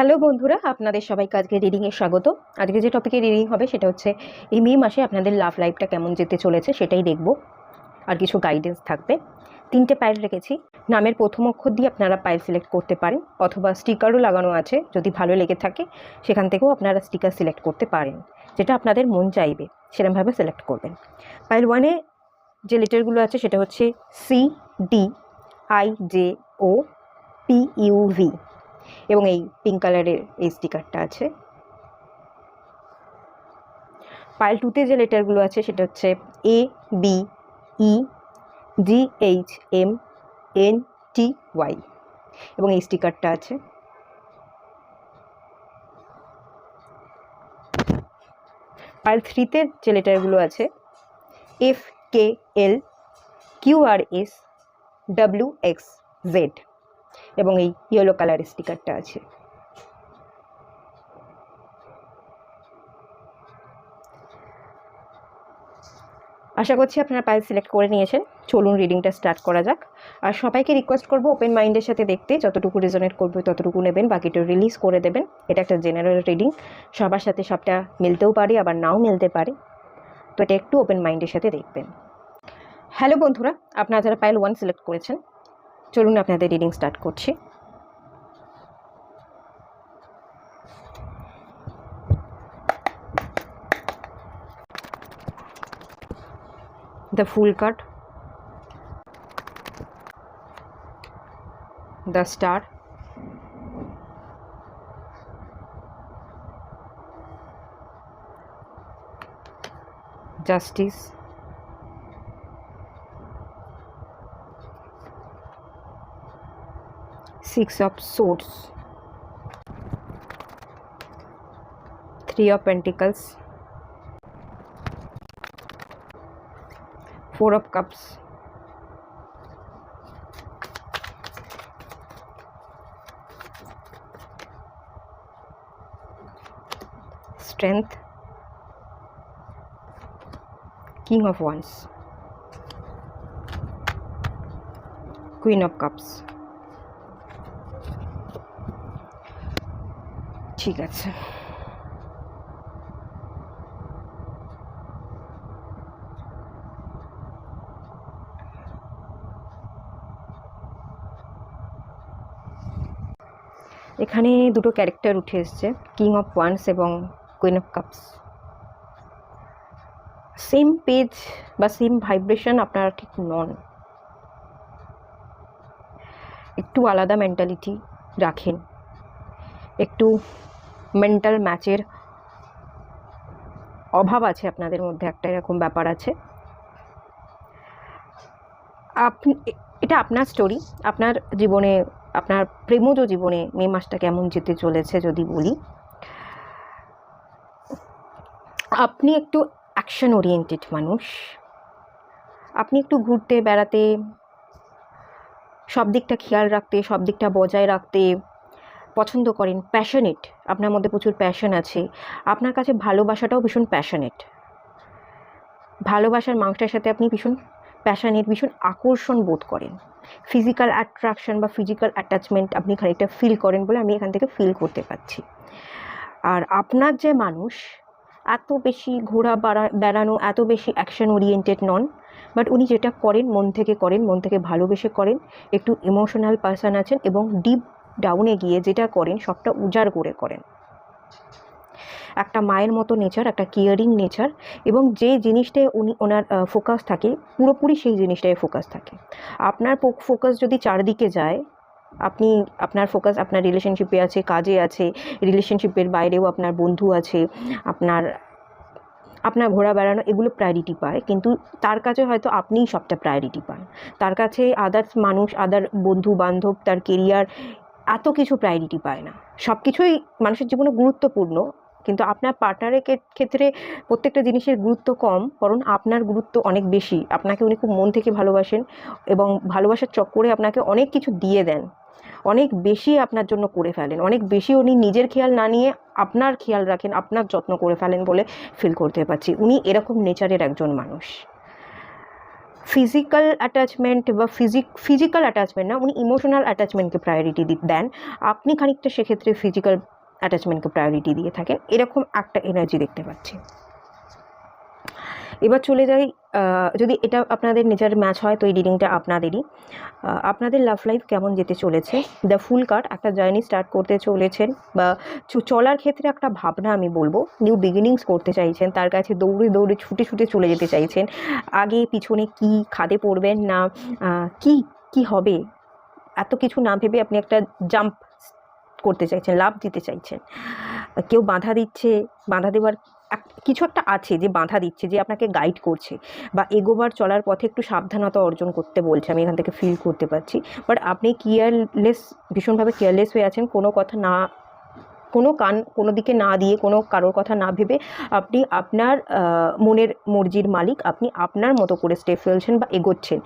Hello বন্ধুরা, আপনাদের সবাইকে আজকে রিডিংয়ে স্বাগত। আজকে যে টপিকে রিডিং হবে সেটা হচ্ছে এই মে মাসে আপনাদের লাভ লাইফটা কেমন যেতে চলেছে সেটাই দেখব, আর কিছু গাইডেন্স থাকবে। 3টে পাইল রেখেছি। নামের প্রথম অক্ষর দিয়ে আপনারা পাইল সিলেক্ট করতে পারেন, অথবা স্টিকারও লাগানো আছে, যদি ভালো লেগে থাকে সেখান থেকেও আপনারা স্টিকার সিলেক্ট করতে পারেন, যেটা আপনাদের মন চাইবে সেরকমভাবে সিলেক্ট করবেন। পাইল 1-এ যে লেটারগুলো আছে সেটা হচ্ছে CDIJOPUV, এবং এই পিঙ্ক কালারের এই স্টিকারটা আছে। পাইল 2-তে যে লেটারগুলো আছে সেটা হচ্ছে ABEGHMNTY, এবং এই স্টিকারটা আছে। পাইল 3-তে যে লেটারগুলো আছে FKLQRSWXZ, এবং এই ইয়েলো কালারের স্টিকারটা আছে। আশা করছি আপনারা পাইল সিলেক্ট করে নিয়েছেন। চলুন রিডিংটা স্টার্ট করা যাক। আর সবাইকে রিকোয়েস্ট করব ওপেন মাইন্ডের সাথে দেখতে, যতটুকু রেজনেট করবে ততটুকু নেবেন, বাকিটা রিলিজ করে দেবেন। এটা একটা জেনারেল রিডিং, সবার সাথে সবটা মিলতেও পারে আবার নাও মিলতে পারে, তো এটা একটু ওপেন মাইন্ডের সাথে দেখবেন। হ্যালো বন্ধুরা, আপনারা যারা পাইল 1 সিলেক্ট করেছেন, চলুন আপনাদের রিডিং স্টার্ট করছি। The Fool card, the Star, Justice, Six of Swords, Three of Pentacles, Four of Cups, Strength, King of Wands, Queen of Cups। ঠিক আছে, এখানে দুটো ক্যারেক্টার উঠে এসছে, কিং অফ ওয়ান্স এবং queen of cups. Same page বা same vibration আপনারা ঠিক নন, একটু আলাদা মেন্টালিটি রাখেন, একটু মেন্টাল ম্যাচের অভাব আছে আপনাদের মধ্যে, একটা এরকম ব্যাপার আছে। আপনি, এটা আপনার স্টোরি, আপনার জীবনে, আপনার প্রেমজ জীবনে মে মাসটা কেমন যেতে চলেছে যদি বলি। আপনি একটু অ্যাকশন ওরিয়েন্টেড মানুষ, আপনি একটু ঘুরতে বেড়াতে, সব দিকটা খেয়াল রাখতে, সব দিকটা বজায় রাখতে পছন্দ করেন, প্যাশনেট, আপনার মধ্যে প্রচুর প্যাশন আছে। আপনার কাছে ভালোবাসাটাও ভীষণ প্যাশনেট, ভালোবাসার মানুষটার সাথে আপনি ভীষণ প্যাশনেট, ভীষণ আকর্ষণ বোধ করেন, ফিজিক্যাল অ্যাট্রাকশন বা ফিজিক্যাল অ্যাটাচমেন্ট আপনি খানিকটা ফিল করেন বলে আমি এখান থেকে ফিল করতে পারছি। আর আপনার যে মানুষ এত বেশি ঘোরা বেড়ানো, এত বেশি অ্যাকশন ওরিয়েন্টেড নন, বাট উনি যেটা করেন মন থেকে করেন, মন থেকে ভালোবেসে করেন, একটু ইমোশনাল পার্সন আছেন, এবং ডিপ ডাউনে গিয়ে যেটা করেন সবটা উজাড় করে করেন। একটা মায়ের মতো নেচার, একটা কেয়ারিং নেচার, এবং যে জিনিসটায় ওনার ফোকাস থাকে পুরোপুরি সেই জিনিসটায় ফোকাস থাকে। আপনার ফোকাস যদি চারদিকে যায়, আপনার ফোকাস আপনার রিলেশনশিপে আছে, কাজে আছে, রিলেশনশিপের বাইরেও আপনার বন্ধু আছে, আপনার ঘোরা বেড়ানো এগুলো প্রায়োরিটি পায়, কিন্তু তার কাছে হয়তো আপনিই সবটা প্রায়োরিটি পান। তার কাছে আদার্স মানুষ, আদার বন্ধু বান্ধব, তার কেরিয়ার, এত কিছু প্রায়োরিটি পায় না। সব কিছুই মানুষের জীবনে গুরুত্বপূর্ণ, কিন্তু আপনার পার্টনারের ক্ষেত্রে প্রত্যেকটা জিনিসের গুরুত্ব কম, বরং আপনার গুরুত্ব অনেক বেশি। আপনাকে উনি খুব মন থেকে ভালোবাসেন, এবং ভালোবাসার চক্করে আপনাকে অনেক কিছু দিয়ে দেন, অনেক বেশি আপনার জন্য করে ফেলেন, অনেক বেশি উনি নিজের খেয়াল না নিয়ে আপনার খেয়াল রাখেন, আপনার যত্ন করে ফেলেন বলে ফিল করতে পারছি। উনি এরকম নেচারের একজন মানুষ। ফিজিক্যাল অ্যাটাচমেন্ট বা ফিজিক্যাল অ্যাটাচমেন্ট না, উনি ইমোশনাল অ্যাটাচমেন্টকে প্রায়োরিটি দেন, আপনি খানিকটা সেক্ষেত্রে ফিজিক্যাল অ্যাটাচমেন্টকে প্রায়োরিটি দিয়ে থাকেন, এরকম একটা এনার্জি দেখতে পাচ্ছি। এবার চলে যাই, যদি এটা আপনাদের নিজের ম্যাচ হয় তো এই রিডিংটা আপনাদেরই। আপনাদের লাভ লাইফ কেমন যেতে চলেছে? দ্য ফুল কার্ড, একটা জার্নি স্টার্ট করতে চলেছেন বা চলার ক্ষেত্রে একটা ভাবনা আমি বলবো, নিউ বিগিনিংস করতে চাইছেন, তার কাছে দৌড়ে দৌড়ে ছুটে ছুটে চলে যেতে চাইছেন, আগে পিছনে কি খাদে পড়বেন না কি কি হবে এত কিছু না ভেবে আপনি একটা জাম্প করতে চাইছেন, লাভ দিতে চাইছেন। কেউ বাধা দিচ্ছে, বাধা দেওয়ার কিছু একটা আছে যে বাধা দিচ্ছে, যে আপনাকে গাইড করছে বা এগোবার চলার পথে একটু সাবধানতা অর্জন করতে বলছে, আমি এখান থেকে ফিল করতে পারছি। বাট আপনি কেয়ারলেস, ভীষণভাবে কেয়ারলেস হয়ে আছেন, কোনো কথা না, কোনো কান কোনো দিকে না দিয়ে, কোনো কারোর কথা না ভেবে আপনি আপনার মনের মর্জির মালিক, আপনি আপনার মতো করে স্টেপ ফেলছেন বা এগোচ্ছেন,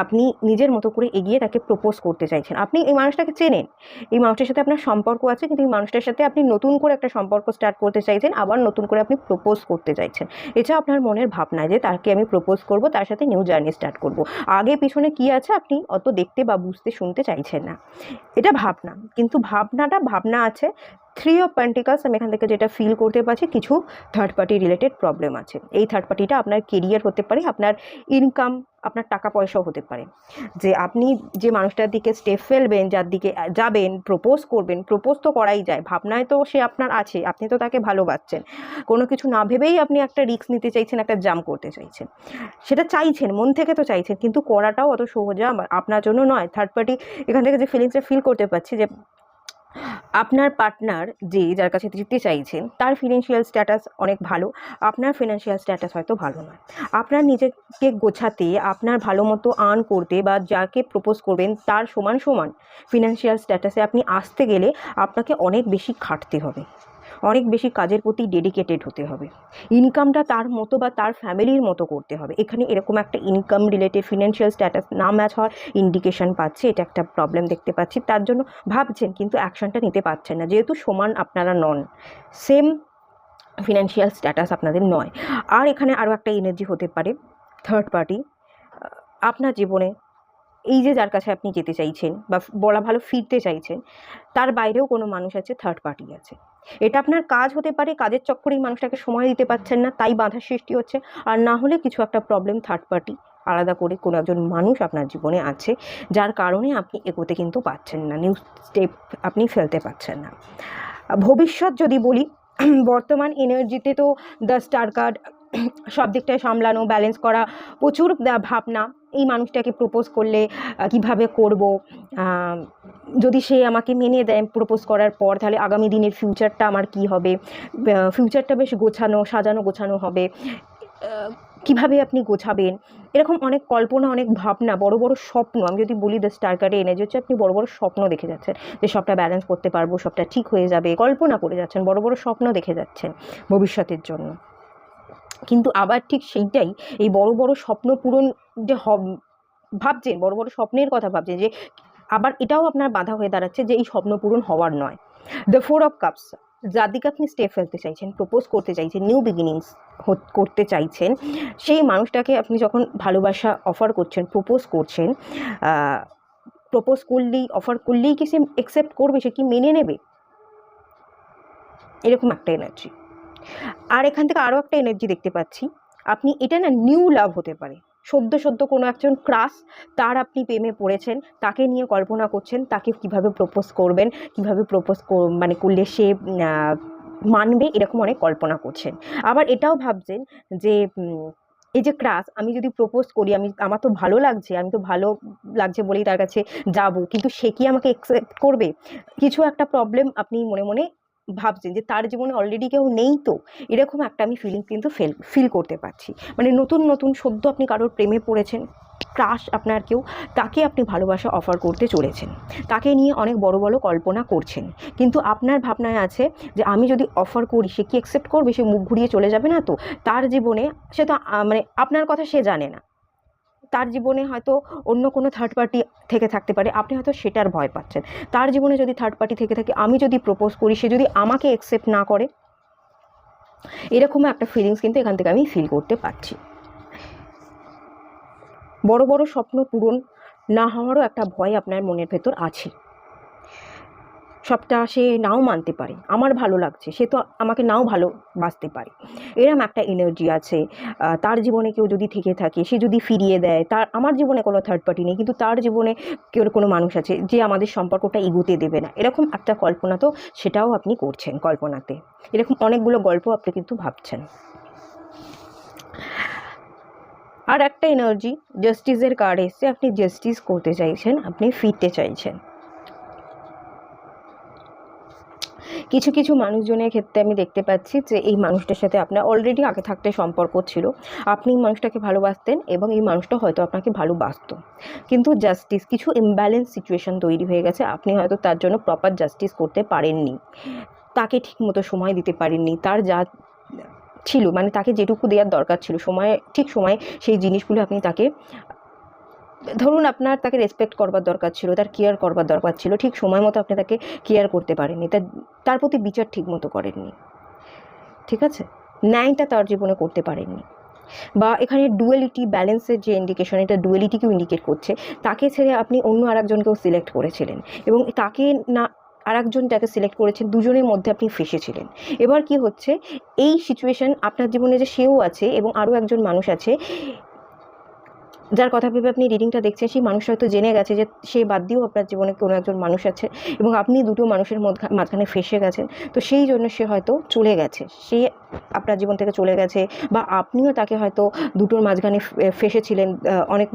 আপনি নিজের মতো করে এগিয়ে তাকে প্রপোজ করতে চাইছেন। আপনি এই মানুষটাকে চেনেন, এই মানুষটার সাথে আপনার সম্পর্ক আছে, কিন্তু এই মানুষটার সাথে আপনি নতুন করে একটা সম্পর্ক স্টার্ট করতে চাইছেন, আবার নতুন করে আপনি প্রপোজ করতে চাইছেন। এটা আপনার মনের ভাবনা যে তাকে আমি প্রপোজ করব, তার সাথে নিউ জার্নি স্টার্ট করব। আগে পিছনে কি আছে আপনি অত দেখতে বা বুঝতে শুনতে চাইছেন না, এটা ভাবনা। কিন্তু ভাবনা আছে। 3 অফ পেন্টিকলস, আমি এখান থেকে যেটা ফিল করতে পারছি, কিছু থার্ড পার্টি রিলেটেড প্রবলেম আছে। এই থার্ড পার্টিটা আপনার কেরিয়ার হতে পারে, আপনার ইনকাম, আপনার টাকা পয়সাও হতে পারে। যে আপনি যে মানুষটার দিকে স্টেপ ফেলবেন, যার দিকে যাবেন, প্রপোজ করবেন, প্রপোজ তো করাই যায়, ভাবনায় তো সে আপনার আছে, আপনি তো তাকে ভালোবাসছেন, কোনো কিছু না ভেবেই আপনি একটা রিস্ক নিতে চাইছেন, একটা জাম্প করতে চাইছেন, সেটা চাইছেন, মন থেকে তো চাইছেন, কিন্তু করাটাও অত সহজে আপনার জন্য নয়। থার্ড পার্টি এখান থেকে যে ফিলিংসটা ফিল করতে পারছি, যে আপনার পার্টনার যার কাছে যেতে চাইছেন তার ফিনান্সিয়াল স্ট্যাটাস অনেক ভালো, আপনার ফিনান্সিয়াল স্ট্যাটাস হয়তো ভালো নয়। আপনার নিজেকে গোছাতে, আপনার ভালো মতো আর্ন করতে বা যাকে প্রপোজ করবেন তার সমান সমান ফিনান্সিয়াল স্ট্যাটাসে আপনি আসতে গেলে আপনাকে অনেক বেশি খাটতে হবে, অনেক বেশি কাজের প্রতি ডেডিকেটেড হতে হবে, ইনকামটা তার মতো বা তার ফ্যামিলির মতো করতে হবে। এখানে এরকম একটা ইনকাম রিলেটেড ফিনান্সিয়াল স্ট্যাটাস না ম্যাচ হওয়ার ইন্ডিকেশন পাচ্ছি, এটা একটা প্রবলেম দেখতে পাচ্ছি। তার জন্য ভাবছেন কিন্তু অ্যাকশনটা নিতে পারছেন না, যেহেতু সমান আপনারা নন, সেম ফিনান্সিয়াল স্ট্যাটাস আপনাদের নয়। আর এখানে আরও একটা এনার্জি হতে পারে, থার্ড পার্টি আপনার জীবনে এই যে যার কাছে আপনি যেতে চাইছেন বা বলা ভালো ফিরতে চাইছেন, তার বাইরেও কোনো মানুষ আছে, থার্ড পার্টি আছে। এটা আপনার কাজ হতে পারে, কাজের চক্করেই মানুষটাকে সময় দিতে পারছেন না, তাই বাধার সৃষ্টি হচ্ছে। আর না হলে কিছু একটা প্রবলেম, থার্ড পার্টি আলাদা করে কোনো একজন মানুষ আপনার জীবনে আছে, যার কারণে আপনি এগোতে কিন্তু পারছেন না, নিউ স্টেপ আপনি ফেলতে পারছেন না। ভবিষ্যৎ যদি বলি, বর্তমান এনার্জিতে তো দ্য স্টার কার্ড, সব দিকটায় সামলানো, ব্যালেন্স করা, প্রচুর ভাবনা, এই মানুষটাকে প্রপোজ করলে কিভাবে করব, যদি সে আমাকে মেনে দেয় প্রপোজ করার পর, তাহলে আগামী দিনের ফিউচারটা আমার কি হবে, ফিউচারটা বেশ সাজানো গোছানো হবে, কিভাবে আপনি গোছাবেন, এরকম অনেক কল্পনা, অনেক ভাবনা, বড় বড় স্বপ্ন। আমি যদি বলি দ্য স্টার কার্ডে এনার্জি হচ্ছে আপনি বড় বড় স্বপ্ন দেখে যাচ্ছেন, যে সবটা ব্যালেন্স করতে পারবো, সবটা ঠিক হয়ে যাবে, কল্পনা করে যাচ্ছেন, বড় বড় স্বপ্ন দেখে যাচ্ছেন ভবিষ্যতের জন্য। কিন্তু আবার ঠিক সেইটাই, এই বড় বড় স্বপ্ন পূরণ যে ভাবছেন, বড় বড় স্বপ্নের কথা ভাবছেন, যে আবার এটাও আপনার বাধা হয়ে দাঁড়াচ্ছে যে এই স্বপ্ন পূরণ হওয়ার নয়। দ্য 4 অফ কাপস, যার দিকে আপনি স্টেপ ফেলতে চাইছেন, প্রপোজ করতে চাইছেন, নিউ বিগিনিংস করতে চাইছেন, সেই মানুষটাকে আপনি যখন ভালোবাসা অফার করছেন, প্রপোজ করছেন, প্রপোজ করলেই, অফার করলেই কি সে অ্যাকসেপ্ট করবে, সে কি মেনে নেবে, এরকম একটা এনার্জি। আর এখান থেকে আরও একটা এনার্জি দেখতে পাচ্ছি, আপনি এটা না নিউ লাভ হতে পারে, সদ্য কোনো একজন ক্রাশ, তার আপনি প্রেমে পড়েছেন, তাকে নিয়ে কল্পনা করছেন, তাকে কিভাবে প্রপোজ করবেন, কিভাবে প্রপোজ করলে সে মানবে, এরকম অনেক কল্পনা করছেন। আবার এটাও ভাবছেন যে এই যে ক্রাশ, আমি যদি প্রপোজ করি, আমার তো ভালো লাগছে, আমি তো ভালো লাগছে বলেই তার কাছে যাব, কিন্তু সে কি আমাকে অ্যাকসেপ্ট করবে, কিছু একটা প্রবলেম আপনি মনে মনে ভাবছেন, যে তার জীবনে অলরেডি কেউ নেই তো, এরকম একটা আমি ফিলিং কিন্তু ফিল করতে পারছি। মানে নতুন সদ্য আপনি কারোর প্রেমে পড়েছেন, ক্রাশ আপনার কেউ, তাকে আপনি ভালোবাসা অফার করতে চলেছেন, তাকে নিয়ে অনেক বড় বড় কল্পনা করছেন, কিন্তু আপনার ভাবনায় আছে যে আমি যদি অফার করি সে কি অ্যাকসেপ্ট করবে, সে মুখ ঘুরিয়ে চলে যাবে না তো, তার জীবনে সে তো মানে আপনার কথা সে জানে না, তার জীবনে হয়তো অন্য কোনো থার্ড পার্টি থেকে থাকতে পারে, আপনি হয়তো সেটার ভয় পাচ্ছেন। তার জীবনে যদি থার্ড পার্টি থেকে থাকে, আমি যদি প্রপোজ করি, সে যদি আমাকে অ্যাকসেপ্ট না করে, এরকম একটা ফিলিংস কিন্তু এখান থেকে আমি ফিল করতে পারছি। বড় বড় স্বপ্ন পূরণ না হওয়ারও একটা ভয় আপনার মনের ভেতর আছে। সবটা সে নাও মানতে পারে, আমার ভালো লাগছে, সে তো আমাকে নাও ভালোবাসতে পারে, এরম একটা এনার্জি আছে। তার জীবনে কেউ যদি থেকে থাকে, সে যদি ফিরিয়ে দেয়, তার আমার জীবনে কোনো থার্ড পার্টি নেই, কিন্তু তার জীবনে কেউ কোনো মানুষ আছে যে আমাদের সম্পর্কটা এগোতে দেবে না, এরকম একটা কল্পনা তো সেটাও আপনি করছেন কল্পনাতে। এরকম অনেকগুলো গল্প আপনি কিন্তু ভাবছেন। আর একটা এনার্জি জাস্টিসের কার্ড এসছে, আপনি জাস্টিস করতে চাইছেন, আপনি ফিরতে চাইছেন। কিছু কিছু মানুষজনের ক্ষেত্রে আমি দেখতে পাচ্ছি যে এই মানুষটার সাথে আপনার অলরেডি আগে থাকতে সম্পর্ক ছিল, আপনি এই মানুষটাকে ভালোবাসতেন এবং এই মানুষটা হয়তো আপনাকে ভালোবাসতো, কিন্তু জাস্টিস কিছু ইমব্যালেন্স সিচুয়েশন তৈরি হয়ে গেছে, আপনি হয়তো তার জন্য প্রপার জাস্টিস করতে পারেননি, তাকে ঠিকমতো সময় দিতে পারেননি, তার যা ছিল মানে তাকে যেটুকু দেওয়ার দরকার ছিল সময়ে, ঠিক সময়ে সেই জিনিসগুলো আপনি তাকে, ধরুন আপনার তাকে রেসপেক্ট করবার দরকার ছিল, তার কেয়ার করবার দরকার ছিল, ঠিক সময় মতো আপনি তাকে কেয়ার করতে পারেননি, তার প্রতি বিচার ঠিক মতো করেননি, ঠিক আছে, ন্যায়টা তার জীবনে করতে পারেননি। বা এখানে ডুয়ালিটি ব্যালেন্সের যে ইন্ডিকেশন, এটা ডুয়ালিটিকেও ইন্ডিকেট করছে, তাকে ছেড়ে আপনি অন্য আরেকজনকেও সিলেক্ট করেছিলেন এবং তাকে না আরেকজন যাকে সিলেক্ট করেছেন, দুজনের মধ্যে আপনি ফেসেছিলেন। এবার কি হচ্ছে, এই সিচুয়েশন আপনার জীবনে যে সেও আছে এবং আরও একজন মানুষ আছে যার কথা ভেবে আপনি রিডিংটা দেখছেন, সেই মানুষ হয়তো জেনে গেছে যে সে বাদ দিয়েও আপনার জীবনে কোনো একজন মানুষ আছে এবং আপনি দুটো মানুষের মাঝখানে ফেসে গেছেন, তো সেই জন্য সে হয়তো চলে গেছে, সে আপনার জীবন থেকে চলে গেছে, বা আপনিও তাকে হয়তো দুটোর মাঝখানে ফেসেছিলেন, অনেক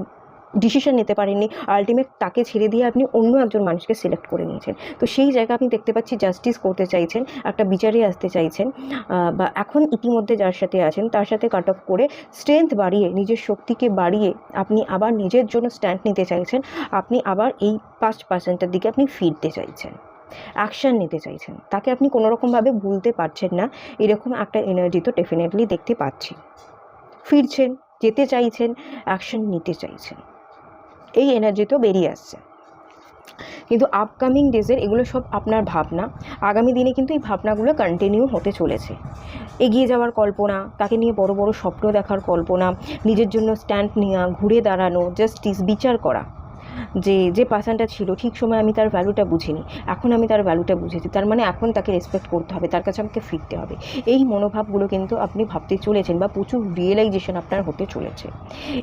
ডিসিশন নিতে পারেননি, আলটিমেট তাকে ছেড়ে দিয়ে আপনি অন্য একজন মানুষকে সিলেক্ট করে নিয়েছেন। তো সেই জায়গা আপনি দেখতে পাচ্ছি জাস্টিস করতে চাইছেন, একটা বিচারে আসতে চাইছেন, বা এখন ইতিমধ্যে যার সাথে আছেন তার সাথে কাট অফ করে স্ট্রেংথ বাড়িয়ে, নিজের শক্তিকে বাড়িয়ে আপনি আবার নিজের জন্য স্ট্যান্ড নিতে চাইছেন, আপনি আবার এই 5%-এর দিকে আপনি ফিরতে চাইছেন, অ্যাকশান নিতে চাইছেন, তাকে আপনি কোনোরকমভাবে ভুলতে পারছেন না, এরকম একটা এনার্জি তো ডেফিনেটলি দেখতে পাচ্ছি। ফিরছেন, যেতে চাইছেন, অ্যাকশান নিতে চাইছেন, এই এনার্জি তো বেরিয়ে আসছে। কিন্তু আপকামিং ডেজের এগুলো সব আপনার ভাবনা, আগামী দিনে কিন্তু এই ভাবনাগুলো কন্টিনিউ হতে চলেছে। এগিয়ে যাওয়ার কল্পনা, তাকে নিয়ে বড় বড় স্বপ্ন দেখার কল্পনা, নিজের জন্য স্ট্যান্ড নেওয়া, ঘুরে দাঁড়ানো, জাস্টিস বিচার করা, যে পার্সনটা ছিল ঠিক সময় আমি তার ভ্যালুটা বুঝিনি, এখন আমি তার ভ্যালুটা বুঝেছি, তার মানে এখন তাকে রেসপেক্ট করতে হবে, তার কাছে আমাকে ফিরতে হবে, এই মনোভাবগুলো কিন্তু আপনি ভাবতে চলেছেন বা প্রচুর রিয়েলাইজেশন আপনার হতে চলেছে।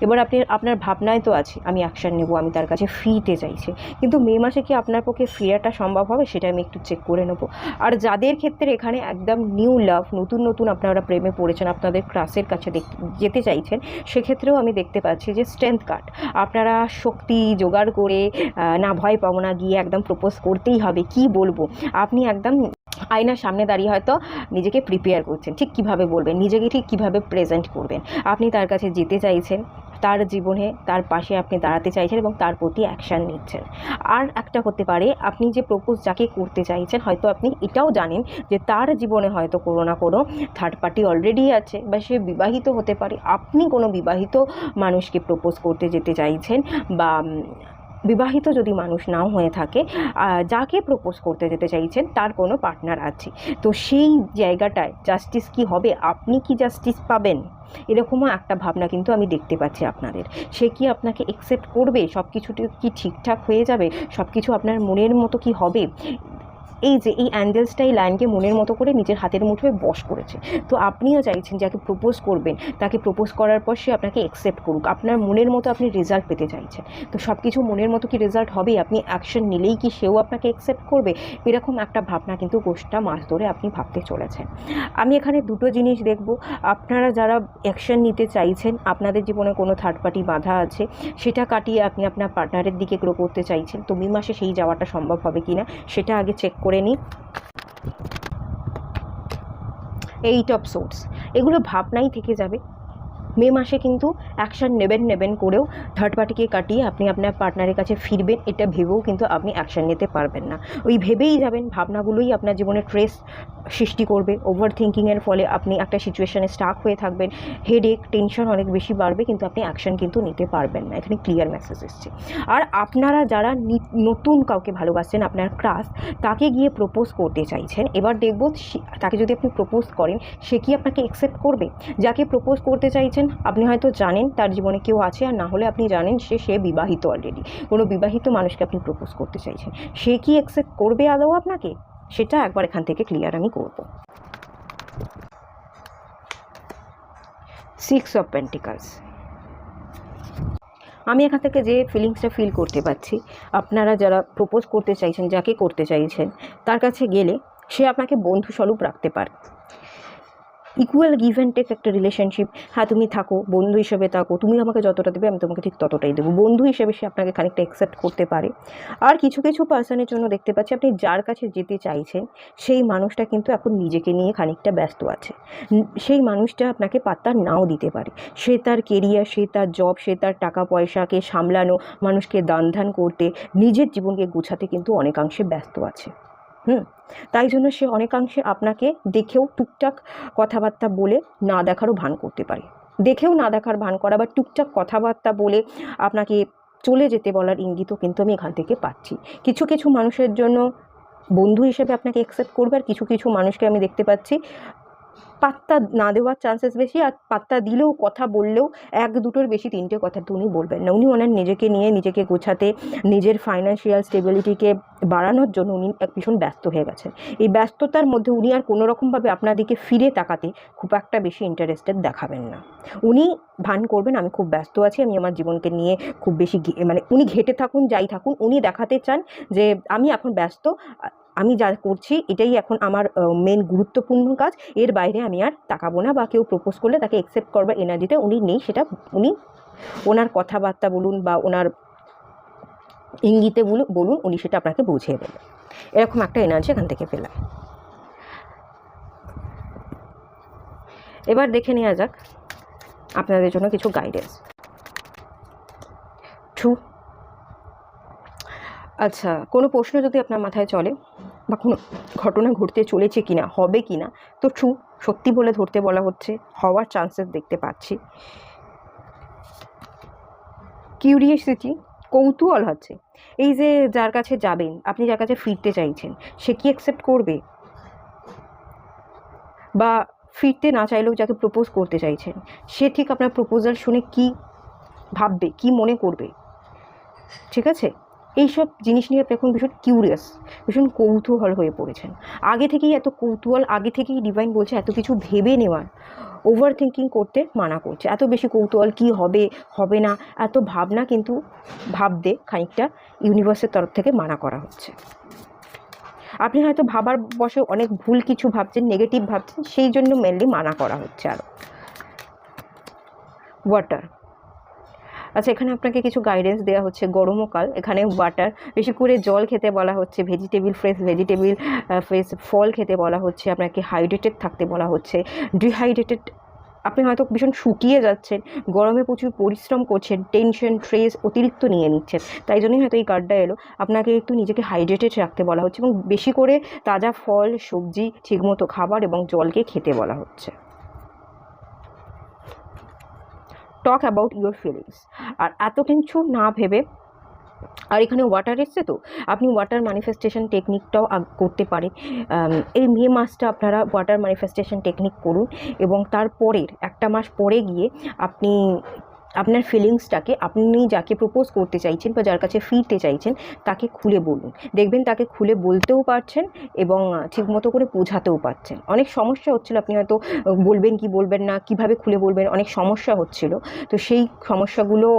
এবার আপনার ভাবনায় তো আছে আমি অ্যাকশান নেব, আমি তার কাছে ফিরতে চাইছি, কিন্তু মে মাসে কি আপনার পক্ষে ফেরাটা সম্ভব হবে সেটা আমি একটু চেক করে নেব। আর যাদের ক্ষেত্রে এখানে একদম নিউ লাভ, নতুন নতুন আপনারা প্রেমে পড়েছেন, আপনাদের ক্রাশের কাছে যেতে চাইছেন, সেক্ষেত্রেও আমি দেখতে পাচ্ছি যে স্ট্রেংথ কার্ড, আপনারা শক্তি জোগাড় করে না ভয় পাবো না, গিয়ে একদম প্রপোজ করতেই হবে, কি বলবো, আপনি একদম আয়নার সামনে দাঁড়িয়ে হয়তো নিজেকে প্রিপেয়ার করছেন, ঠিক কিভাবে বলবেন, নিজেকে ঠিক কিভাবে প্রেজেন্ট করবেন, আপনি তার কাছে যেতে চাইছেন, তার জীবনে তার পাশে আপনি দাঁড়াতে চাইছেন এবং তার প্রতি অ্যাকশান নিচ্ছেন। আর একটা হতে পারে, আপনি যে প্রপোজ যাকে করতে চাইছেন, হয়তো আপনি এটাও জানেন যে তার জীবনে হয়তো কোনো না কোনো থার্ড পার্টি অলরেডি আছে, বা সে বিবাহিত হতে পারে, আপনি কোনো বিবাহিত মানুষকে প্রপোজ করতে যেতে চাইছেন, বা বিবাহিত যদি মানুষ নাও হয়ে থাকে, যাকে প্রপোজ করতে যেতে চাইছেন তার কোনো পার্টনার আছে, তো সেই জায়গাটায় জাস্টিস কি হবে, আপনি কি জাস্টিস পাবেন, এরকমও একটা ভাবনা কিন্তু আমি দেখতে পাচ্ছি আপনাদের। সে কি আপনাকে অ্যাকসেপ্ট করবে, সব কিছুটি কি ঠিকঠাক হয়ে যাবে, সব কিছু আপনার মনের মতো কি হবে, এই যে এই অ্যাঞ্জেলসটা এই লাইনকে মনের মতো করে নিজের হাতের মুঠোয় বশ করেছে, তো আপনিও চাইছেন যাকে প্রপোজ করবেন, তাকে প্রপোজ করার পর সে আপনাকে অ্যাকসেপ্ট করুক, আপনার মনের মতো আপনি রেজাল্ট পেতে চাইছেন, তো সব কিছু মনের মতো কি রেজাল্ট হবে, আপনি অ্যাকশন নিলেই কি সেও আপনাকে অ্যাকসেপ্ট করবে, এরকম একটা ভাবনা কিন্তু গোষ্ঠটা মাস ধরে আপনি ভাবতে চলেছেন। আমি এখানে দুটো জিনিস দেখব, আপনারা যারা অ্যাকশন নিতে চাইছেন, আপনাদের জীবনে কোনো থার্ড পার্টি বাধা আছে, সেটা কাটিয়ে আপনি আপনার পার্টনারের দিকে গ্রো করতে চাইছেন, তো মে মাসে সেই যাওয়াটা সম্ভব হবে কিনা সেটা আগে চেক করে নিই। 8 অফ সোর্স, এগুলো ভাবনাই থেকে যাবে, মে মাসে কিন্তু অ্যাকশান নেবেন করেও থার্ড পার্টিকে কাটিয়ে আপনি আপনার পার্টনারের কাছে ফিরবেন, এটা ভেবেও কিন্তু আপনি অ্যাকশান নিতে পারবেন না, ওই ভেবেই যাবেন, ভাবনাগুলোই আপনার জীবনে ট্রেস সৃষ্টি করবে, ওভার থিঙ্কিংয়ের ফলে আপনি একটা সিচুয়েশানে স্টাক হয়ে থাকবেন, হেডেক টেনশন অনেক বেশি বাড়বে, কিন্তু আপনি অ্যাকশান কিন্তু নিতে পারবেন না, এখানে ক্লিয়ার মেসেজ এসছে। আর আপনারা যারা নতুন কাউকে ভালোবাসছেন, আপনার ক্রাশ, তাকে গিয়ে প্রপোজ করতে চাইছেন, এবার দেখব তাকে যদি আপনি প্রপোজ করেন সে কি আপনাকে অ্যাকসেপ্ট করবে, যাকে প্রপোজ করতে চাইছেন দেখছেন আপনি হয়তো জানেন তার জীবনে কেউ আছে, আর না হলে আপনি জানেন সে বিবাহিত অলরেডি, কোনো বিবাহিত মানুষকে আপনি প্রপোজ করতে চাইছেন। সে কি অ্যাকসেপ্ট করবে আদৌ আপনাকে, সেটা একবার এখান থেকে ক্লিয়ার আমি করব। 6 অফ পেন্টিকলস। আমি এখান থেকে যে ফিলিংসটা ফিল করতে পারছি, আপনারা যারা প্রপোজ করতে চাইছেন, যাকে করতে চাইছেন, তার কাছে গেলে সে আপনাকে বন্ধুস্বরূপ রাখতে পারে। ইকুয়াল গিভ অ্যান্ড টেক একটা রিলেশনশিপ। হ্যাঁ, তুমি থাকো, বন্ধু হিসেবে থাকো, তুমি আমাকে যতটা দেবে আমি তোমাকে ঠিক ততটাই দেবো, বন্ধু হিসেবে সে আপনাকে খানিকটা অ্যাকসেপ্ট করতে পারে। আর কিছু কিছু পার্সনের জন্য দেখতে পাচ্ছি আপনি যার কাছে যেতে চাইছেন সেই মানুষটা কিন্তু এখন নিজেকে নিয়ে খানিকটা ব্যস্ত আছে। সেই মানুষটা আপনাকে পাত্তা নাও দিতে পারে। সে তার কেরিয়ার, সে তার জব, সে তার টাকা পয়সাকে সামলানো, মানুষকে দান ধ্যান করতে, নিজের জীবনকে গোছাতে কিন্তু অনেকাংশে ব্যস্ত আছে। তাই জন্য সে অনেকাংশে আপনাকে দেখেও টুকটাক কথাবার্তা বলে না দেখারও ভান করতে পারে। দেখেও না দেখার ভান করা বা টুকটাক কথাবার্তা বলে আপনাকে চলে যেতে বলার ইঙ্গিতও কিন্তু আমি এখান থেকে পাচ্ছি। কিছু কিছু মানুষের জন্য বন্ধু হিসেবে আপনাকে অ্যাকসেপ্ট করবে, আর কিছু কিছু মানুষকে আমি দেখতে পাচ্ছি পাত্তা না দেওয়ার চান্সেস বেশি। আর পাত্তা দিলেও, কথা বললেও 1-2টোর বেশি 3টে কথা তো উনি বলবেন না। উনি ওনার নিজেকে নিয়ে, নিজেকে গোছাতে, নিজের ফাইন্যান্সিয়াল স্টেবিলিটিকে বাড়ানোর জন্য উনি ভীষণ ব্যস্ত হয়ে গেছেন। এই ব্যস্ততার মধ্যে উনি আর কোনোরকমভাবে আপনার দিকে ফিরে তাকাতে খুব একটা বেশি ইন্টারেস্টেড দেখাবেন না। উনি ভান করবেন আমি খুব ব্যস্ত আছি, আমি আমার জীবনকে নিয়ে খুব বেশি মানে উনি ঘেটে থাকুন, যাই থাকুন, উনি দেখাতে চান যে আমি এখন ব্যস্ত, আমি যা করছি এটাই এখন আমার মেন গুরুত্বপূর্ণ কাজ, এর বাইরে আমি আর তাকাবো না। বা কেউ প্রপোজ করলে তাকে অ্যাকসেপ্ট করবার এনার্জিতে উনি নেই, সেটা উনি ওনার কথাবার্তা বলুন বা ওনার ইঙ্গিতে বলুন, উনি সেটা আপনাকে বুঝিয়ে দেবেন। এরকম একটা এনার্জি এখান থেকে পেলাম। এবার দেখে নেওয়া যাক আপনাদের জন্য কিছু গাইডেন্স। ট্রু। আচ্ছা, কোনো প্রশ্ন যদি আপনার মাথায় চলে বা কোনো ঘটনা ঘটতে চলেছে কিনা, হবে কিনা, তো ট্রু, সত্যি বলে ধরতে বলা হচ্ছে, হওয়ার চান্সেস দেখতে পাচ্ছি। কিউরিয়াসিটি, কৌতূহল হচ্ছে। এই যে যার কাছে যাবেন, আপনি যার কাছে ফিরতে চাইছেন, সে কি অ্যাকসেপ্ট করবে, বা ফিরতে না চাইলেও যাকে প্রপোজ করতে চাইছেন সে ঠিক আপনার প্রপোজাল শুনে কি ভাববে, কি মনে করবে, ঠিক আছে? এইসব জিনিস নিয়ে আপনি এখন ভীষণ কিউরিয়াস, ভীষণ কৌতূহল হয়ে পড়েছেন। আগে থেকেই এত কৌতূহল, আগে থেকেই ডিভাইন বলছে এত কিছু ভেবে নেওয়ার, ওভার থিঙ্কিং করতে মানা করছে। এত বেশি কৌতূহল, কি হবে হবে না, এত ভাবনা কিন্তু ভাবতে খানিকটা ইউনিভার্সের তরফ থেকে মানা করা হচ্ছে। আপনি হয়তো ভাবার বসে অনেক ভুল কিছু ভাবছেন, নেগেটিভ ভাবছেন, সেই জন্য মেনলি মানা করা হচ্ছে আরও। ওয়াটার। আচ্ছা, এখানে আপনাকে কিছু গাইডেন্স দেওয়া হচ্ছে। গরমকাল, এখানে ওয়াটার, বেশি করে জল খেতে বলা হচ্ছে, ফ্রেশ ভেজিটেবল, ফ্রেশ ফল খেতে বলা হচ্ছে, আপনাকে হাইড্রেটেড থাকতে বলা হচ্ছে। ডিহাইড্রেটেড, আপনি হয়তো ভীষণ শুকিয়ে যাচ্ছেন, গরমে প্রচুর পরিশ্রম করছেন, টেনশন স্ট্রেস অতিরিক্ত নিয়ে নিচ্ছেন, তাই জন্যই হয়তো এই কার্ডটা এলো। আপনাকে একটু নিজেকে হাইড্রেটেড রাখতে বলা হচ্ছে এবং বেশি করে তাজা ফল সবজি, ঠিকমতো খাবার এবং জলকে খেতে বলা হচ্ছে। Talk about your feelings. আর এত কিছু না ভেবে, আর এখানে ওয়াটার এসছে, তো আপনি ওয়াটার ম্যানিফেস্টেশন টেকনিকটাও করতে পারেন। এই মে মাসটা আপনারা ওয়াটার ম্যানিফেস্টেশন টেকনিক করুন এবং তারপরের 1 মাস পরে গিয়ে আপনি আপনার ফিলিংসটাকে, আপনি যাকে প্রপোজ করতে চাইছেন বা যার কাছে ফিরতে চাইছেন তাকে খুলে বলুন। দেখবেন তাকে খুলে বলতেও পারছেন এবং ঠিকমতো করে বোঝাতেও পারছেন। অনেক সমস্যা হচ্ছিল, আপনি হয়তো বলবেন কি বলবেন না, কিভাবে খুলে বলবেন, অনেক সমস্যা হচ্ছিল। তো সেই সমস্যাগুলো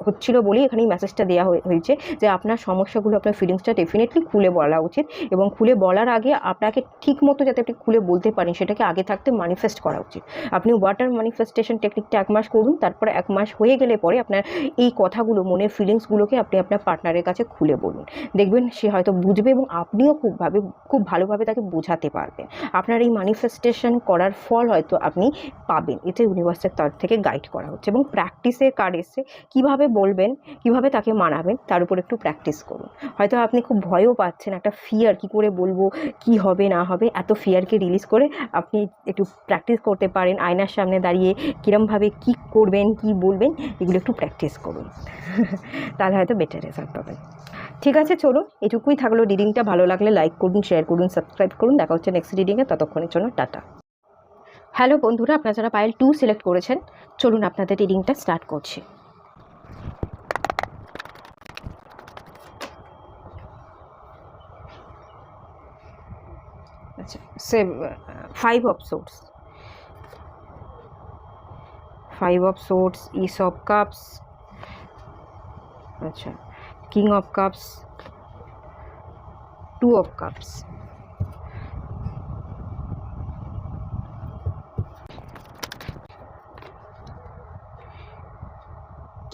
হচ্ছিল বলেই এখানে এই মেসেজটা দেওয়া হয়েছে যে আপনার সমস্যাগুলো, আপনার ফিলিংসটা ডেফিনেটলি খুলে বলা উচিত এবং খুলে বলার আগে আপনাকে ঠিকমতো যাতে আপনি খুলে বলতে পারেন সেটাকে আগে থাকতে ম্যানিফেস্ট করা উচিত। আপনি ওয়াটার ম্যানিফেস্টেশন টেকনিকটা 1 মাস করুন, তারপরে 1 মাস হয়ে গেলে পরে আপনার এই কথাগুলো, মনের ফিলিংসগুলোকে আপনি আপনার পার্টনারের কাছে খুলে বলুন। দেখবেন সে হয়তো বুঝবে এবং আপনিও খুব ভালোভাবে তাকে বোঝাতে পারবেন। আপনার এই ম্যানিফেস্টেশন করার ফল হয়তো আপনি পাবেন। এতে ইউনিভার্সের তরফ থেকে গাইড করা হচ্ছে এবং প্র্যাকটিসের কার্ড এসছে। কীভাবে বলবেন, কিভাবে তাকে মানাবেন, তার উপর একটু প্র্যাকটিস করুন। হয়তো আপনি খুব ভয়ও পাচ্ছেন, একটা ফিয়ার, কি করে বলবো, কি হবে না হবে, এত ফিয়ারকে রিলিজ করে আপনি একটু প্র্যাকটিস করতে পারেন। আয়নার সামনে দাঁড়িয়ে কীরমভাবে কী করবেন, কি বলবেন, এগুলো একটু প্র্যাকটিস করুন, তাহলে হয়তো বেটার রেজাল্ট পাবেন। ঠিক আছে, চলুন, এটুকুই থাকলো। রিডিংটা ভালো লাগলে লাইক করুন, শেয়ার করুন, সাবস্ক্রাইব করুন। দেখা হচ্ছে নেক্সট রিডিংয়ে, ততক্ষণের জন্য টাটা। হ্যালো বন্ধুরা, আপনারা যারা পাইল 2 সিলেক্ট করেছেন, চলুন আপনাদের রিডিংটা স্টার্ট করছি। আচ্ছা, 5 of swords, 5 of swords, ace of cups, আচ্ছা, king of cups, 2 of cups,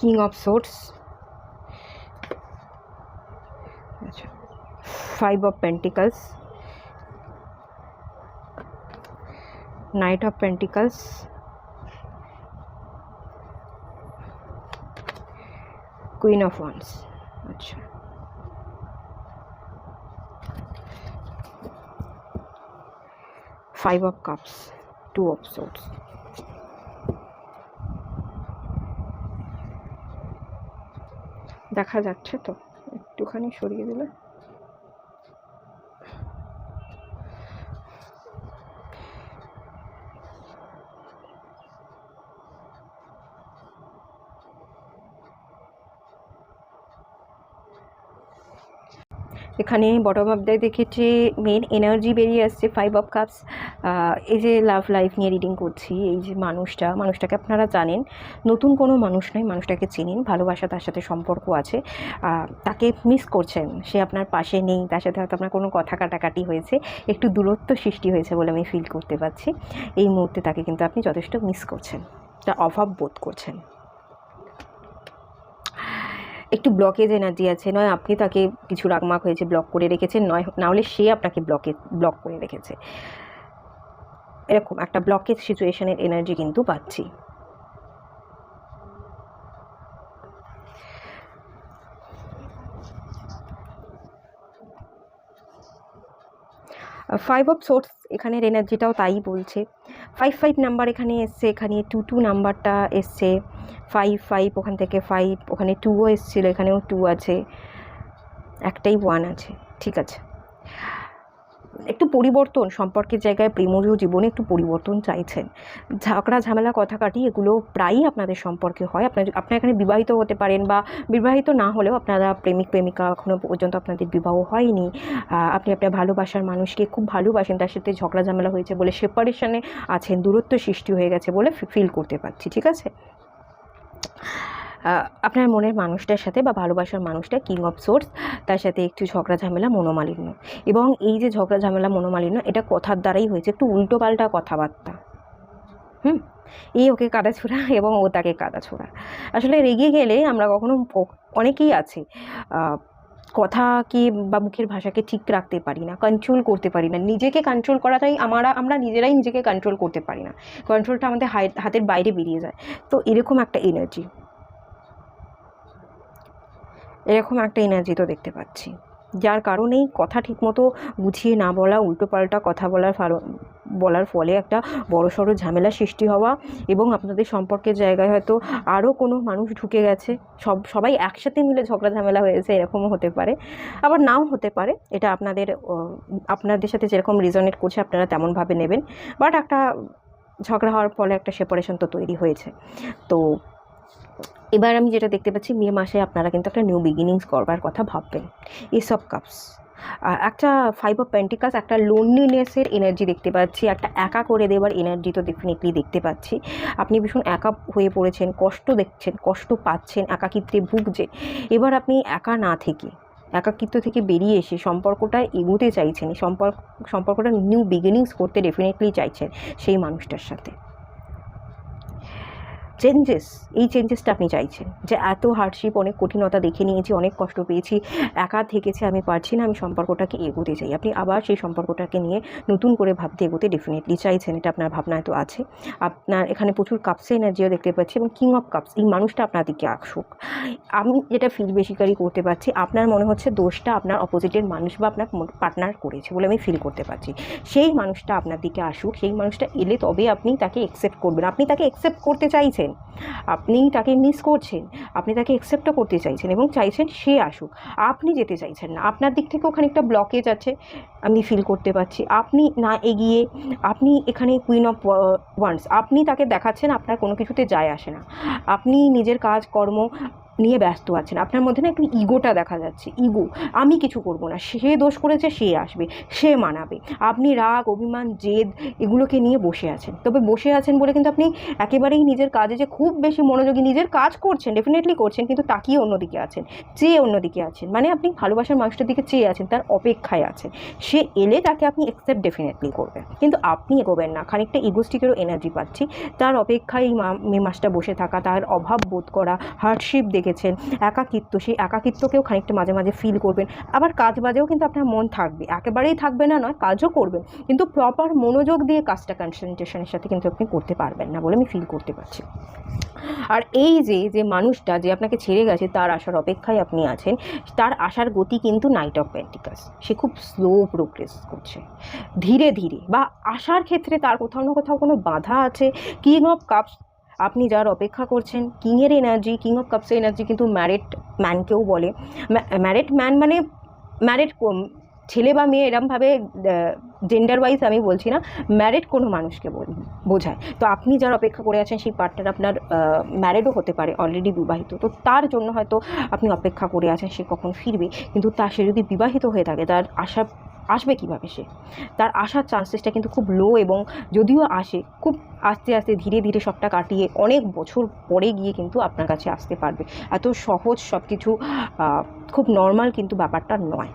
king of swords, আচ্ছা, 5 of pentacles, knight of pentacles, queen of wands, আচ্ছা, 5 অফ কাপস, 2 অফ সোর্স। দেখা যাচ্ছে তো? একটুখানি সরিয়ে দিলে। এখানে বটম অফ দ্য দেখেছি মেন এনার্জি বেরিয়ে আসছে 5 অফ কাপস। এই যে লাভ লাইফ নিয়ে রিডিং করছি, এই যে মানুষটাকে আপনারা জানেন, নতুন কোনো মানুষ নয়, মানুষটাকে চিনেন, ভালোবাসা, তার সাথে সম্পর্ক আছে, তাকে মিস করছেন, সে আপনার পাশে নেই, তার সাথে হয়তো আপনার কোনো কথা কাটাকাটি হয়েছে, একটু দূরত্ব সৃষ্টি হয়েছে বলে আমি ফিল করতে পারছি। এই মুহূর্তে তাকে কিন্তু আপনি যথেষ্ট মিস করছেন, তা অভাব বোধ করছেন। একটু ব্লকেজ এনার্জি আছে, নয় আপনি তাকে কিছু রাগমাগ হয়েছে ব্লক করে রেখেছেন, নয় না হলে সে আপনাকে ব্লক করে রেখেছে। এরকম একটা ব্লকেজ সিচুয়েশনের এনার্জি কিন্তু পাচ্ছি। ফাইভ অফ সোর্স এখানের এনার্জিটাও তাই বলছে। 5 নাম্বার এখানে এসছে, এখানে 2 নাম্বারটা এসছে, 5 ওখান থেকে 5, ওখানে 2ও এসেছিলো, এখানেও 2 আছে, একটাই 1 আছে। ঠিক আছে, একটু পরিবর্তন সম্পর্কের জায়গায়, প্রেমজ জীবনে একটু পরিবর্তন চাইছেন। ঝগড়া ঝামেলা কথা কাটি এগুলো প্রায়ই আপনাদের সম্পর্কে হয়। আপনার এখানে বিবাহিত হতে পারেন, বা বিবাহিত না হলেও আপনারা প্রেমিক প্রেমিকা, এখনও পর্যন্ত আপনাদের বিবাহ হয়নি, আপনি আপনার ভালোবাসার মানুষকে খুব ভালোবাসেন, তার সাথে ঝগড়া ঝামেলা হয়েছে বলে সেপারেশনে আছেন, দূরত্ব সৃষ্টি হয়ে গেছে বলে ফিল করতে পারছি। ঠিক আছে, আপনার মনের মানুষটার সাথে বা ভালোবাসার মানুষটা কিং অফ সোর্স, তার সাথে একটু ঝগড়া ঝামেলা, মনোমালিন্য, এবং এই যে ঝগড়া ঝামেলা মনোমালিন্য এটা কথার দ্বারাই হয়েছে, একটু উল্টোপাল্টা কথাবার্তা। এই ওকে কাদা ছোড়া এবং ও তাকে কাদা ছোড়া। আসলে রেগে গেলে আমরা কখনো, অনেকেই আছে, কথাকে বা মুখের ভাষাকে ঠিক রাখতে পারি না, কন্ট্রোল করতে পারি না, নিজেকে কন্ট্রোল করাটাই আমরা নিজেরাই নিজেকে কন্ট্রোল করতে পারি না, কন্ট্রোলটা আমাদের হাতের বাইরে বেরিয়ে যায়। তো এরকম একটা এনার্জি তো দেখতে পাচ্ছি, যার কারণেই কথা ঠিকমতো গুছিয়ে না বলা, উল্টোপাল্টা কথা বলার ফলে একটা বড়সড় ঝামেলা সৃষ্টি হওয়া, এবং আপনাদের সম্পর্কের জায়গায় হয়তো আরও কোনো মানুষ ঢুকে গেছে, সবাই একসাথে মিলে ঝগড়া ঝামেলা হয়েছে, এরকমও হতে পারে, আবার নাও হতে পারে। এটা আপনাদের সাথে যেরকম রিজনেট করছে আপনারা তেমনভাবে নেবেন, বাট একটা ঝগড়া হওয়ার ফলে একটা সেপারেশন তো তৈরি হয়েছে। তো এবার আমি যেটা দেখতে পাচ্ছি, মে মাসে আপনারা কিন্তু একটা নিউ বিগিনিংস করবার কথা ভাববেন। এস অফ কাপস, একটা 5 অফ পেন্টিকলস, একটা লোনলিনেসের এনার্জি দেখতে পাচ্ছি, একটা একা করে দেওয়ার এনার্জি তো ডেফিনেটলি দেখতে পাচ্ছি। আপনি ভীষণ একা হয়ে পড়েছেন, কষ্ট দেখছেন, কষ্ট পাচ্ছেন, একাকিত্বে ভুগছে। এবার আপনি একা না থেকে, একাকিত্ব থেকে বেরিয়ে এসে সম্পর্কটা এগোতে চাইছেন, সম্পর্কটা নিউ বিগিনিংস করতে ডেফিনেটলি চাইছেন সেই মানুষটার সাথে। এই চেঞ্জেসটা আপনি চাইছেন, যে এত হার্ডশিপ, অনেক কঠিনতা দেখে নিয়েছি, অনেক কষ্ট পেয়েছি, একা থেকেছে, আমি পারছি না, আমি সম্পর্কটাকে এগোতে চাই। আপনি আবার সেই সম্পর্কটাকে নিয়ে নতুন করে ভাবতে এগোতে ডেফিনেটলি চাইছেন, এটা আপনার ভাবনায় তো আছে। আপনার এখানে প্রচুর কাপসে এনার্জিও দেখতে পাচ্ছি, এবং কিং অফ কাপস, এই মানুষটা আপনার দিকে আসুক। আমি যেটা ফিল বেসিক্যালি করতে পারছি, আপনার মনে হচ্ছে দোষটা আপনার অপোজিটের মানুষ বা আপনার পার্টনার করেছে বলে আমি ফিল করতে পারছি। সেই মানুষটা আপনার দিকে আসুক, সেই মানুষটা এলে তবে আপনি তাকে অ্যাকসেপ্ট করবেন, আপনি তাকে অ্যাকসেপ্ট করতে চাইছেন, আপনি তাকে মিস করছেন, আপনি তাকে অ্যাকসেপ্টও করতে চাইছেন এবং চাইছেন সে আসুক, আপনি যেতে চাইছেন না। আপনার দিক থেকেও খানিকটা ব্লকেজ আছে, আমি ফিল করতে পারছি। আপনি না এগিয়ে, আপনি এখানে কুইন অফ ওয়ান্ডস, আপনি তাকে দেখাচ্ছেন আপনার কোনো কিছুতে যায় আসে না, আপনি নিজের কাজ কর্ম নিয়ে ব্যস্ত আছেন। আপনার মধ্যে না একটু ইগোটা দেখা যাচ্ছে, ইগো, আমি কিছু করব না, সে দোষ করেছে, সে আসবে, সে মানাবে। আপনি রাগ, অভিমান, জেদ এগুলোকে নিয়ে বসে আছেন। তবে বসে আছেন বলে কিন্তু আপনি একেবারেই নিজের কাজে যে খুব বেশি মনোযোগী, নিজের কাজ করছেন, ডেফিনেটলি করছেন, কিন্তু তাকিয়ে অন্যদিকে আছেন, চেয়ে অন্যদিকে আছেন। মানে আপনি ভালোবাসার মানুষটার দিকে চেয়ে আছেন, তার অপেক্ষায় আছেন, সে এলে তাকে আপনি অ্যাকসেপ্ট ডেফিনেটলি করবেন, কিন্তু আপনি এগোবেন না। খানিকটা ইগোস্টিকেরও এনার্জি পাচ্ছি। তার অপেক্ষায় মে মাসটা বসে থাকা, তার অভাব বোধ করা, হার্ডশিপ দেখেছেন, একাকিত্ব, সেই একাকিত্বকেও খানিকটা মাঝে মাঝে ফিল করবেন। আবার কাজ বাজেও কিন্তু আপনার মন থাকবে, একেবারেই থাকবে না নয়, কাজও করবেন, কিন্তু প্রপার মনোযোগ দিয়ে কাজটা কনসেন্ট্রেশনের সাথে কিন্তু আপনি করতে পারবেন না বলে আমি ফিল করতে পারছি। আর এই যে মানুষটা যে আপনাকে ছেড়ে গেছে, তার আসার অপেক্ষায় আপনি আছেন, তার আসার গতি কিন্তু নাইট অফ পেন্টিকালস, সে খুব স্লো প্রোগ্রেস করছে, ধীরে ধীরে, বা আসার ক্ষেত্রে তার কোথাও না কোথাও কোনো বাধা আছে। কিং অফ কাপস, আপনি যার অপেক্ষা করছেন, কিংয়ের এনার্জি, কিং অফ কাপসের এনার্জি কিন্তু ম্যারিড ম্যানকেও বলে। ম্যারিড ম্যান মানে ম্যারিড ছেলে বা মেয়ে এরমভাবে জেন্ডার ওয়াইজ আমি বলছি না, ম্যারিড কোনো মানুষকে বোঝায়। তো আপনি যার অপেক্ষা করে আছেন সেই পার্টনার আপনার ম্যারিডও হতে পারে, অলরেডি বিবাহিত, তো তার জন্য হয়তো আপনি অপেক্ষা করে আছেন সে কখন ফিরবে। কিন্তু সে যদি বিবাহিত হয়ে থাকে, তার আসবে কীভাবে, তার আসার চান্সেসটা কিন্তু খুব লো, এবং যদিও আসে, খুব আস্তে আস্তে ধীরে ধীরে সবটা কাটিয়ে অনেক বছর পরে গিয়ে কিন্তু আপনার কাছে আসতে পারবে। এত সহজ সব কিছু খুব নর্মাল কিন্তু ব্যাপারটা নয়।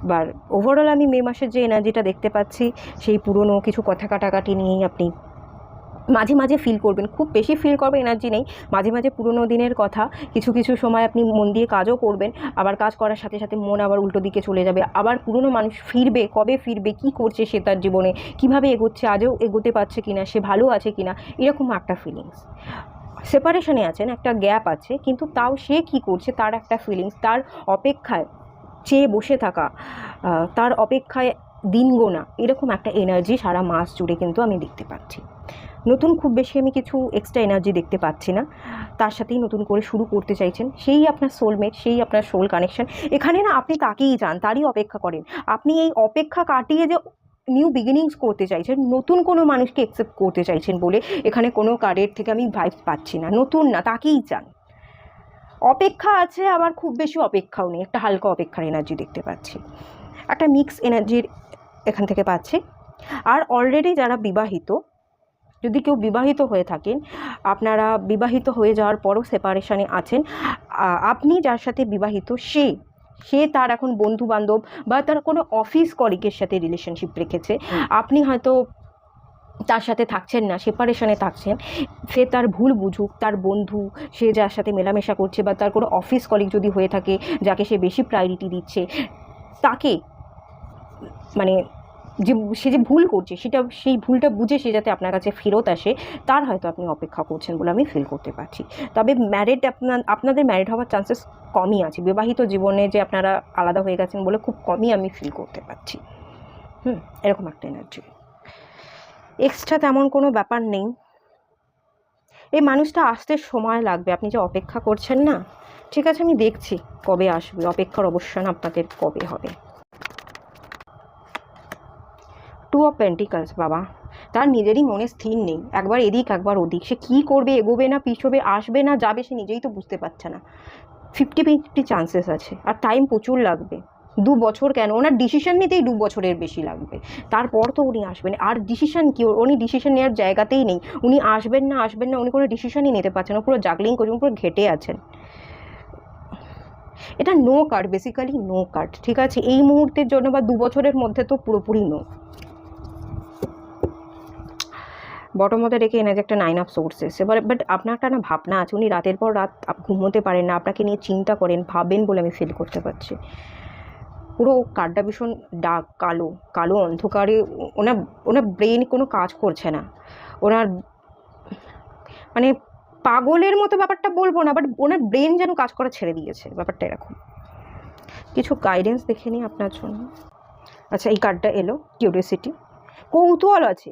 এবার ওভারঅল আমি মে মাসের যে এনার্জিটা দেখতে পাচ্ছি, সেই পুরনো কিছু কথা কাটাকাটি নিয়েই আপনি মাঝে মাঝে ফিল করবেন, খুব বেশি ফিল করবে এনার্জি নেই, মাঝে মাঝে পুরনো দিনের কথা, কিছু কিছু সময় আপনি মন দিয়ে কাজও করবেন, আবার কাজ করার সাথে সাথে মন আবার উল্টো দিকে চলে যাবে, আবার পুরনো মানুষ ফিরবে, কবে ফিরবে, কি করছে সে তার জীবনে, কিভাবে এগোচ্ছে, আজও এগোতে পারছে কিনা, সে ভালো আছে কিনা, এরকম একটা ফিলিংস। সেপারেশনে আছেন, একটা গ্যাপ আছে, কিন্তু তাও সে কি করছে তার একটা ফিলিংস, তার অপেক্ষায় চেয়ে বসে থাকা, তার অপেক্ষায় দিন গোনা, এরকম একটা এনার্জি সারা মাস জুড়ে কিন্তু আমি দেখতে পাচ্ছি। নতুন খুব বেশি আমি কিছু এক্সট্রা এনার্জি দেখতে পাচ্ছি না, তার সাথেই নতুন করে শুরু করতে চাইছেন, সেই আপনার সোলমেট, সেই আপনার সোল কানেকশন। এখানে না আপনি তাকেই চান, তারই অপেক্ষা করেন, আপনি এই অপেক্ষা কাটিয়ে যে নিউ বিগিনিংস করতে চাইছেন, নতুন কোনো মানুষকে অ্যাকসেপ্ট করতে চাইছেন বলে এখানে কোনো কার্ডের থেকে আমি ভাইবস পাচ্ছি না। নতুন না, তাকেই চান, অপেক্ষা আছে, আবার খুব বেশি অপেক্ষাও নেই, একটা হালকা অপেক্ষার এনার্জি দেখতে পাচ্ছি, একটা মিক্স এনার্জির এখান থেকে পাচ্ছি। আর অলরেডি যারা বিবাহিত, যদি কেউ বিবাহিত হয়ে থাকেন, আপনারা বিবাহিত হয়ে যাওয়ার পরও সেপারেশনে আছেন, আপনি যার সাথে বিবাহিত সে তার এখন বন্ধু বান্ধব বা তার কোনো অফিস কলিগের সাথে রিলেশনশিপ রেখেছে, আপনি হয়তো তার সাথে থাকছেন না, সেপারেশনে থাকছেন, সে তার ভুল বুঝুক, তার বন্ধু, সে যার সাথে মেলামেশা করছে, বা তার কোনো অফিস কলিগ যদি হয়ে থাকে যাকে সে বেশি প্রায়োরিটি দিচ্ছে, তাকে মানে সে যে ভুল করছে সেই ভুলটা বুঝে সে যাতে আপনার কাছে ফেরত আসে, তার হয়তো আপনি অপেক্ষা করছেন বলে আমি ফিল করতে পারছি। তবে ম্যারিড আপনাদের ম্যারিড হওয়ার চান্সেস কমই আছে, বিবাহিত জীবনে যে আপনারা আলাদা হয়ে গেছেন বলে খুব কমই আমি ফিল করতে পারছি। এরকম একটা এনার্জি, এক্সট্রা তেমন কোনো ব্যাপার নেই। এই মানুষটা আসতে সময় লাগবে, আপনি যে অপেক্ষা করছেন না, ঠিক আছে, আমি দেখছি কবে আসবে, অপেক্ষার অবসান আপনাদের কবে হবে। টু অফ পেন্টিকলস, বাবা তার নিজেরই মনে স্থির নেই, একবার এদিক একবার ওদিক, সে কী করবে, এগোবে না পিছবে, আসবে না যাবে, সে নিজেই তো বুঝতে পারছে না। 50-50 চান্সেস আছে, আর টাইম প্রচুর লাগবে, 2 বছর কেন, ওনার ডিসিশন নিতেই 2 বছরের বেশি লাগবে, তারপর তো উনি আসবেন। আর ডিসিশন কি, উনি ডিসিশন নেওয়ার জায়গাতেই নেই, উনি আসবেন না উনি কোনো ডিসিশনই নিতে পারছেন না, পুরো জাগলিং করছেন, পুরো ঘেটে আছেন। এটা no card, basically no card, ঠিক আছে, এই মুহূর্তের জন্য বা 2 বছরের মধ্যে তো পুরোপুরি নো। বটম মধ্যে রেখে এনে যে একটা 9 অফ সোর্সেস, এবার বাট আপনার একটা না ভাবনা আছে, উনি রাতের পর রাত ঘুমোতে পারেন না, আপনাকে নিয়ে চিন্তা করেন, ভাবেন বলে আমি ফিল করতে পারছি। পুরো কার্ডটা ভীষণ ডার্ক, কালো কালো অন্ধকারে, ওনার ব্রেন কোনো কাজ করছে না, ওনার মানে পাগলের মতো ব্যাপারটা বলবো না, বাট ওনার ব্রেন যেন কাজ করা ছেড়ে দিয়েছে, ব্যাপারটা এরকম। কিছু গাইডেন্স দেখে নিই আপনার জন্য। আচ্ছা, এই কার্ডটা এলো কিউরিওসিটি, কৌতূহল আছে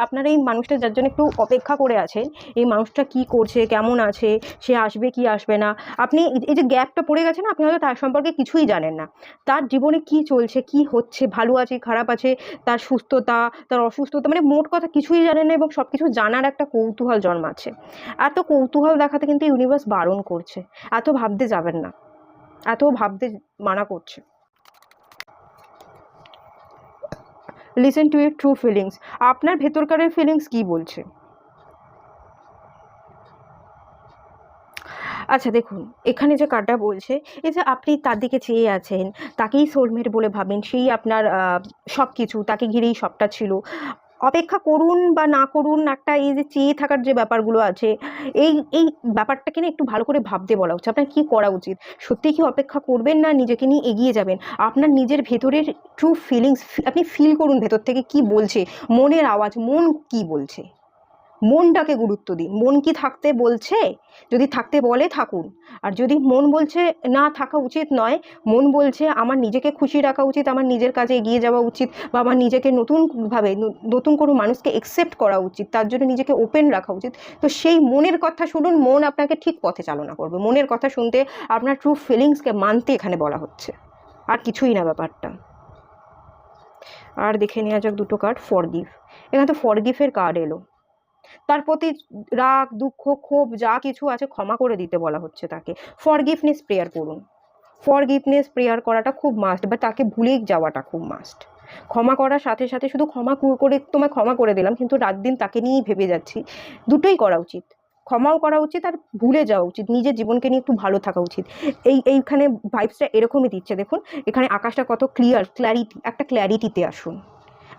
আপনার এই মানুষটা যার জন্য একটু অপেক্ষা করে আছেন, এই মানুষটা কি করছে, কেমন আছে, সে আসবে কি আসবে না। আপনি এই যে গ্যাপটা পড়ে গেছে না, আপনি হয়তো তার সম্পর্কে কিছুই জানেন না, তার জীবনে কি চলছে, কি হচ্ছে, ভালো আছে খারাপ আছে, তার সুস্থতা, তার অসুস্থতা, মানে মোট কথা কিছুই জানেন না, এবং সব কিছু জানার একটা কৌতূহল জন্মাচ্ছে। এত কৌতূহল দেখাতে কিন্তু ইউনিভার্স বারণ করছে, এত ভাবতে যাবেন না, এত ভাবতে মানা করছে। Listen to your true feelings, আপনার ভেতরকারের ফিলিংস কি বলছে। আচ্ছা দেখুন, এখানে যে কার্ডটা বলছে, এই যে আপনি তার দিকে চেয়ে আছেন, তাকেই সোলমেট বলে ভাবেন, সেই আপনার সব কিছু, তাকে ঘিরেই সবটা ছিল। অপেক্ষা করুন বা না করুন, একটা এই যে চেয়ে থাকার যে ব্যাপারগুলো আছে, এই এই ব্যাপারটাকে না একটু ভালো করে ভাবতে বলা উচিত। আপনার কী করা উচিত, সত্যিই কি অপেক্ষা করবেন, না নিজেকে নিয়ে এগিয়ে যাবেন। আপনার নিজের ভেতরের ট্রু ফিলিংস আপনি ফিল করুন, ভেতর থেকে কি বলছে, মনের আওয়াজ, মন কি বলছে, মনটাকে গুরুত্ব দিন। মন কি থাকতে বলছে, যদি থাকতে বলে থাকুন। আর যদি মন বলছে না থাকা উচিত নয়, মন বলছে আমার নিজেকে খুশি রাখা উচিত, আমার নিজের কাজে এগিয়ে যাওয়া উচিত, বা আমার নিজেকে নতুনভাবে নতুন কোনো মানুষকে একসেপ্ট করা উচিত, তার জন্য নিজেকে ওপেন রাখা উচিত, তো সেই মনের কথা শুনুন। মন আপনাকে ঠিক পথে চালনা করবে। মনের কথা শুনতে, আপনার ট্রু ফিলিংসকে মানতে এখানে বলা হচ্ছে, আর কিছুই না ব্যাপারটা। আর দেখে নেওয়া যাক দুটো কার্ড। ফরগিভ, এখানে তো ফরগিভের কার্ড এলো। তার প্রতি রাগ, দুঃখ, ক্ষোভ যা কিছু আছে ক্ষমা করে দিতে বলা হচ্ছে তাকে। ফরগিভনেস প্রেয়ার করুন। ফরগিভনেস প্রেয়ার করাটা খুব মাস্ট, বা তাকে ভুলে যাওয়াটা খুব মাস্ট। ক্ষমা করার সাথে সাথে শুধু ক্ষমা করে তোমায় ক্ষমা করে দিলাম, কিন্তু রাত দিন তাকে নিয়েই ভেবে যাচ্ছি, দুটোই করা উচিত। ক্ষমাও করা উচিত, আর ভুলে যাওয়া উচিত, নিজের জীবনকে নিয়ে একটু ভালো থাকা উচিত। এইখানে ভাইবসটা এরকমই দিচ্ছে। দেখুন এখানে আকাশটা কত ক্লিয়ার, ক্ল্যারিটি, একটা ক্ল্যারিটিতে আসুন।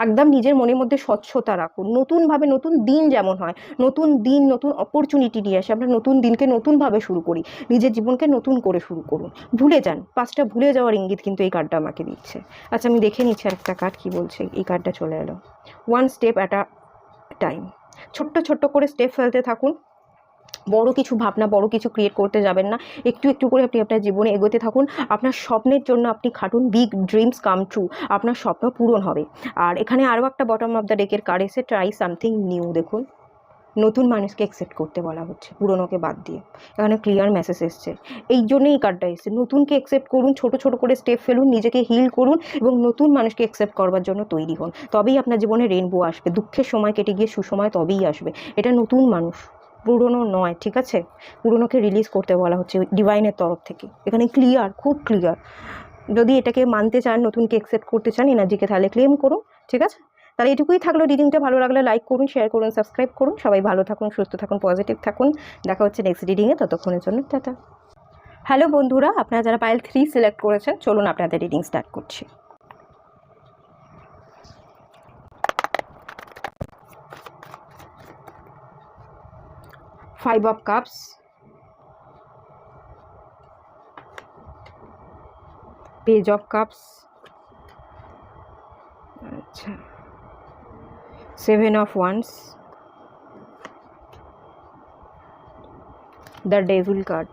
একদম নিজের মনের মধ্যে স্বচ্ছতা রাখুন। নতুনভাবে, নতুন দিন যেমন হয়, নতুন দিন নতুন অপরচুনিটি নিয়ে আসে, আমরা নতুন দিনকে নতুনভাবে শুরু করি, নিজের জীবনকে নতুন করে শুরু করুন। ভুলে যান, পাঁচটা ভুলে যাওয়ার ইঙ্গিত কিন্তু এই কার্ডটা আমাকে দিচ্ছে। আচ্ছা আমি দেখে নিচ্ছি আরেকটা কার্ড কী বলছে। এই কার্ডটা চলে এলো, one step at a time. ছোট্ট ছোট্ট করে স্টেপ ফেলতে থাকুন। বড় কিছু ভাবনা, বড় কিছু ক্রিয়েট করতে যাবেন না, একটু একটু করে আপনি আপনার জীবনে এগোতে থাকুন। আপনার স্বপ্নের জন্য আপনি Khatun, big dreams come true, আপনার স্বপ্ন পূরণ হবে। আর এখানে আরও একটা বটম অফ দ্য ডেকের কার্ড এসে, ট্রাই সামথিং নিউ। দেখুন নতুন মানুষকে অ্যাকসেপ্ট করতে বলা হচ্ছে, পুরনোকে বাদ দিয়ে। এখানে ক্লিয়ার মেসেজ এসছে, এই জন্যই এই কার্ডটা এসছে। নতুনকে অ্যাকসেপ্ট করুন, ছোট ছোট করে স্টেপ ফেলুন, নিজেকে হিল করুন, এবং নতুন মানুষকে অ্যাকসেপ্ট করবার জন্য তৈরি হন। তবেই আপনার জীবনে রেইনবো আসবে। দুঃখের সময় কেটে গিয়ে সুসময় তবেই আসবে। এটা নতুন মানুষ, পুরনো নয়, ঠিক আছে? পুরনোকে রিলিজ করতে বলা হচ্ছে ডিভাইনের তরফ থেকে। এখানে ক্লিয়ার, খুব ক্লিয়ার। যদি এটাকে মানতে চান, নতুনকে অ্যাকসেপ্ট করতে চান এনার্জিকে, তাহলে ক্লেম করুন, ঠিক আছে? তাহলে এটুকুই থাকলো। রিডিংটা ভালো লাগলে লাইক করুন, শেয়ার করুন, সাবস্ক্রাইব করুন। সবাই ভালো থাকুন, সুস্থ থাকুন, পজিটিভ থাকুন। দেখা হচ্ছে নেক্সট রিডিংয়ে, ততক্ষণের জন্য টাটা। হ্যালো বন্ধুরা, আপনারা যারা পাইল 3 সিলেক্ট করেছেন, চলুন আপনাদের রিডিং স্টার্ট করছি। Five of cups, page of cups, আচ্ছা, seven of wands, the devil card,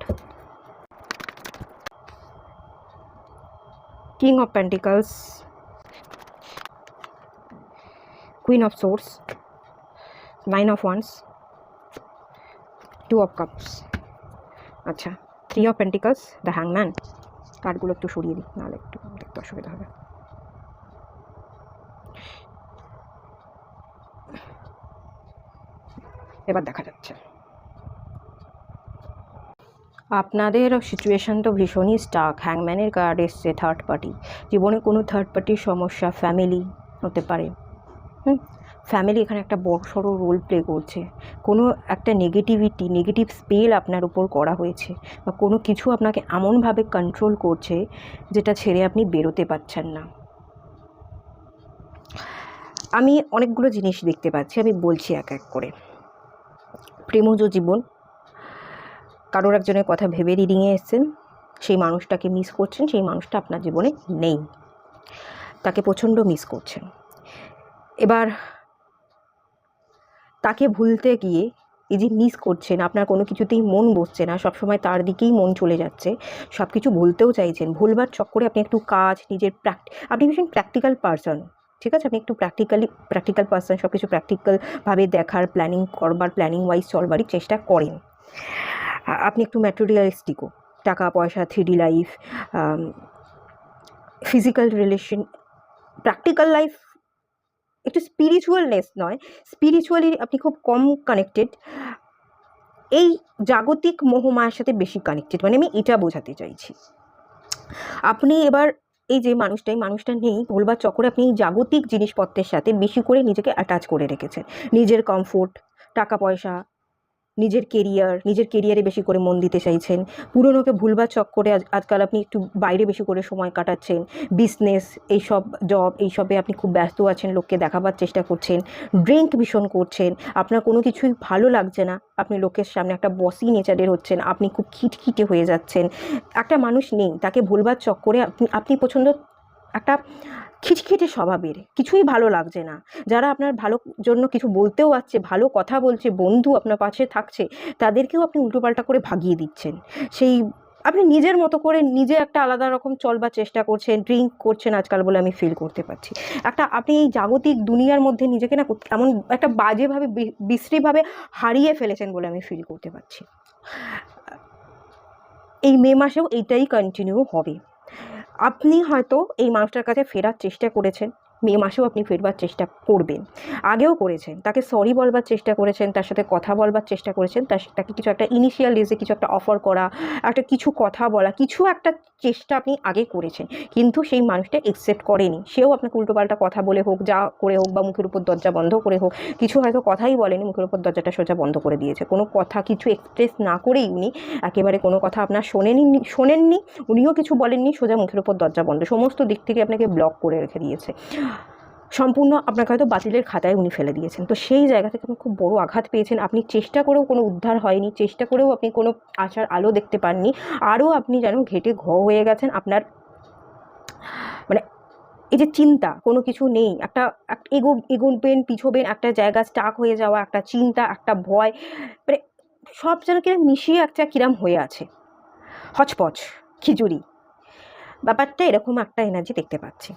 king of pentacles, queen of swords, nine of wands, two of cups, আচ্ছা, থ্রি অফ পেন্টিকলস, দ্য হ্যাংম্যান। কার্ডগুলো একটু সরিয়ে দিই, নাহলে একটু দেখতে অসুবিধা হবে। এবার দেখা যাচ্ছে আপনাদের সিচুয়েশান তো ভীষণই স্টাক। হ্যাংম্যানের কার্ড এসছে, থার্ড পার্টি। জীবনে কোনো থার্ড পার্টির সমস্যা, ফ্যামিলি হতে পারে। ফ্যামিলি এখানে একটা বড় সড়ো রোল প্লে করছে। কোনো একটা নেগেটিভিটি, নেগেটিভ স্পেল আপনার উপর করা হয়েছে, বা কোনো কিছু আপনাকে এমনভাবে কন্ট্রোল করছে যেটা ছেড়ে আপনি বেরোতে পারছেন না। আমি অনেকগুলো জিনিস দেখতে পাচ্ছি, আমি বলছি এক এক করে। প্রেমজ জীবন, কারোর একজনের কথা ভেবে রিডিংয়ে এসেছেন, সেই মানুষটাকে মিস করছেন, সেই মানুষটা আপনার জীবনে নেই, তাকে প্রচণ্ড মিস করছেন। এবার তাকে ভুলতে গিয়ে এই যে মিস করছেন, আপনার কোনো কিছুতেই মন বসছে না, সবসময় তার দিকেই মন চলে যাচ্ছে, সব কিছু ভুলতেও চাইছেন। ভুলবার চক্করে আপনি একটু কাজ, নিজের আপনি ভীষণ প্র্যাকটিক্যাল পারসন, ঠিক আছে? আপনি একটু প্র্যাকটিক্যাল পারসন, সব কিছু প্র্যাকটিক্যালভাবে দেখার, প্ল্যানিং করবার, প্ল্যানিং ওয়াইজ চলবারই চেষ্টা করেন। আপনি একটু ম্যাটেরিয়ালিস্টিকও, টাকা পয়সা, 3D life, physical relation, practical life, একটু স্পিরিচুয়ালনেস নয়, স্পিরিচুয়ালি আপনি খুব কম কানেক্টেড, এই জাগতিক মোহমায়ার সাথে বেশি কানেক্টেড, মানে আমি এটা বোঝাতে চাইছি। আপনি এবার এই যে মানুষটা নেই ভুলবার চক্করে আপনি জাগতিক জিনিসপত্রের সাথে বেশি করে নিজেকে অ্যাটাচ করে রেখেছেন। নিজের কমফোর্ট, টাকা পয়সা, নিজের কেরিয়ারে বেশি করে মন দিতে চাইছেন। পুরনোকে ভুলবার চক্করে আজকাল আপনি একটু বাইরে বেশি করে সময় কাটাচ্ছেন। বিজনেস, এইসব জব, এইসবে আপনি খুব ব্যস্ত আছেন, লোককে দেখাবার চেষ্টা করছেন। ড্রিঙ্ক ভীষণ করছেন, আপনার কোনো কিছুই ভালো লাগছে না, আপনি লোকের সামনে একটা বসি নেচারের হচ্ছেন, আপনি খুব খিটখিটে হয়ে যাচ্ছেন। একটা মানুষ নেই, তাকে ভুলবার চক্করে আপনি পছন্দ একটা খিটখিটে স্বভাবের, কিছুই ভালো লাগছে না। যারা আপনার ভালো জন্য কিছু বলতেও আসছে, ভালো কথা বলছে, বন্ধু আপনার পাশে থাকছে, তাদেরকেও আপনি উল্টোপাল্টা করে ভাগিয়ে দিচ্ছেন। সেই আপনি নিজের মতো করে নিজে একটা আলাদা রকম চলবার চেষ্টা করছেন, ড্রিঙ্ক করছেন আজকাল বলে আমি ফিল করতে পারছি। আপনি এই জাগতিক দুনিয়ার মধ্যে নিজেকে না এমন একটা বাজেভাবে বিশ্রীভাবে হারিয়ে ফেলেছেন বলে আমি ফিল করতে পারছি। এই মে মাসেও এইটাই কন্টিনিউ হবে। আপনি হয়তো এই মানুষটার কাছে ফেরার চেষ্টা করেছেন, মে মাসেও আপনি ফেরবার চেষ্টা করবেন, আগেও করেছেন। তাকে সরি বলবার চেষ্টা করেছেন, তার সাথে কথা বলবার চেষ্টা করেছেন, তাকে কিছু একটা ইনিশিয়াল ডেজে কিছু একটা অফার করা, একটা কিছু কথা বলা, কিছু একটা চেষ্টা আপনি আগে করেছেন, কিন্তু সেই মানুষটা অ্যাকসেপ্ট করেনি। সেও আপনাকে উল্টোপাল্টা কথা বলে হোক, যা করে হোক, বা মুখের উপর দরজা বন্ধ করে হোক, কিছু হয়তো কথাই বলেনি, মুখের উপর দরজাটা সোজা বন্ধ করে দিয়েছে। কোনো কথা কিছু এক্সপ্রেস না করেই উনি একেবারে কোনো কথা আপনার শোনেননি, উনিও কিছু বলেননি, সোজা মুখের উপর দরজা বন্ধ, সমস্ত দিক থেকে আপনাকে ব্লক করে রেখে দিয়েছে। সম্পূর্ণ আপনাকে হয়তো বাতিলের খাতায় উনি ফেলে দিয়েছেন। তো সেই জায়গা থেকে আপনি খুব বড় আঘাত পেয়েছেন। আপনি চেষ্টা করেও কোনো উদ্ধার হয়নি, চেষ্টা করেও আপনি কোনো আশার আলো দেখতে পাননি। আরও আপনি যেন ঘেঁটে হয়ে গেছেন। আপনার মানে এই যে চিন্তা, কোনো কিছু নেই, একটা এগোবেন পিছোবেন, একটা জায়গা স্টাক হয়ে যাওয়া, একটা চিন্তা, একটা ভয়, মানে সব যেন কিরম মিশিয়ে একটা কিরম হয়ে আছে, হচপচ খিচুড়ি ব্যাপারটা, এরকম একটা এনার্জি দেখতে পাচ্ছি।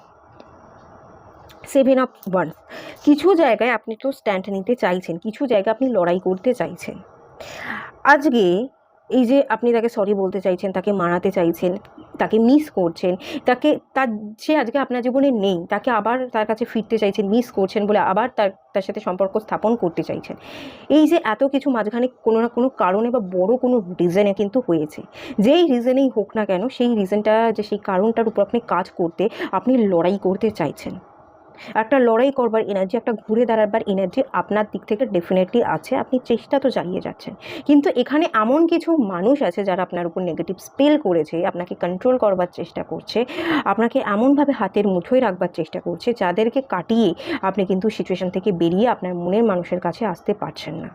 7 অফ ওয়ান্স, কিছু জায়গায় আপনি তো স্ট্যান্ড নিতে চাইছেন, কিছু জায়গায় আপনি লড়াই করতে চাইছেন। আজকে এই যে আপনি তাকে সরি বলতে চাইছেন, তাকে মানাতে চাইছেন, তাকে মিস করছেন, সে আজকে আপনার জীবনে নেই, তাকে আবার তার কাছে ফিরতে চাইছেন, মিস করছেন বলে আবার তার সাথে সম্পর্ক স্থাপন করতে চাইছেন। এই যে এত কিছু মাঝখানে কোনো না কোনো কারণে বা বড় কোনো রিজনে কিন্তু হয়েছে। যেই রিজনেই হোক না কেন, সেই রিজনটা যে সেই কারণটার উপর আপনি কাজ করতে, আপনি লড়াই করতে চাইছেন। একটা লড়াই করবার এনার্জি, একটা ঘুরে দাঁড়াবার এনার্জি আপনার দিক থেকে ডেফিনেটলি আছে। আপনি চেষ্টা তো চালিয়ে যাচ্ছেন, কিন্তু এখানে এমন কিছু মানুষ আছে যারা আপনার উপর নেগেটিভ স্পেল করেছে, আপনাকে কন্ট্রোল করবার চেষ্টা করছে, আপনাকে এমনভাবে হাতের মুঠোয় রাখবার চেষ্টা করছে, যাদেরকে কাটিয়ে আপনি কিন্তু সিচুয়েশন থেকে বেরিয়ে আপনার মনের মানুষের কাছে আসতে পারছেন না।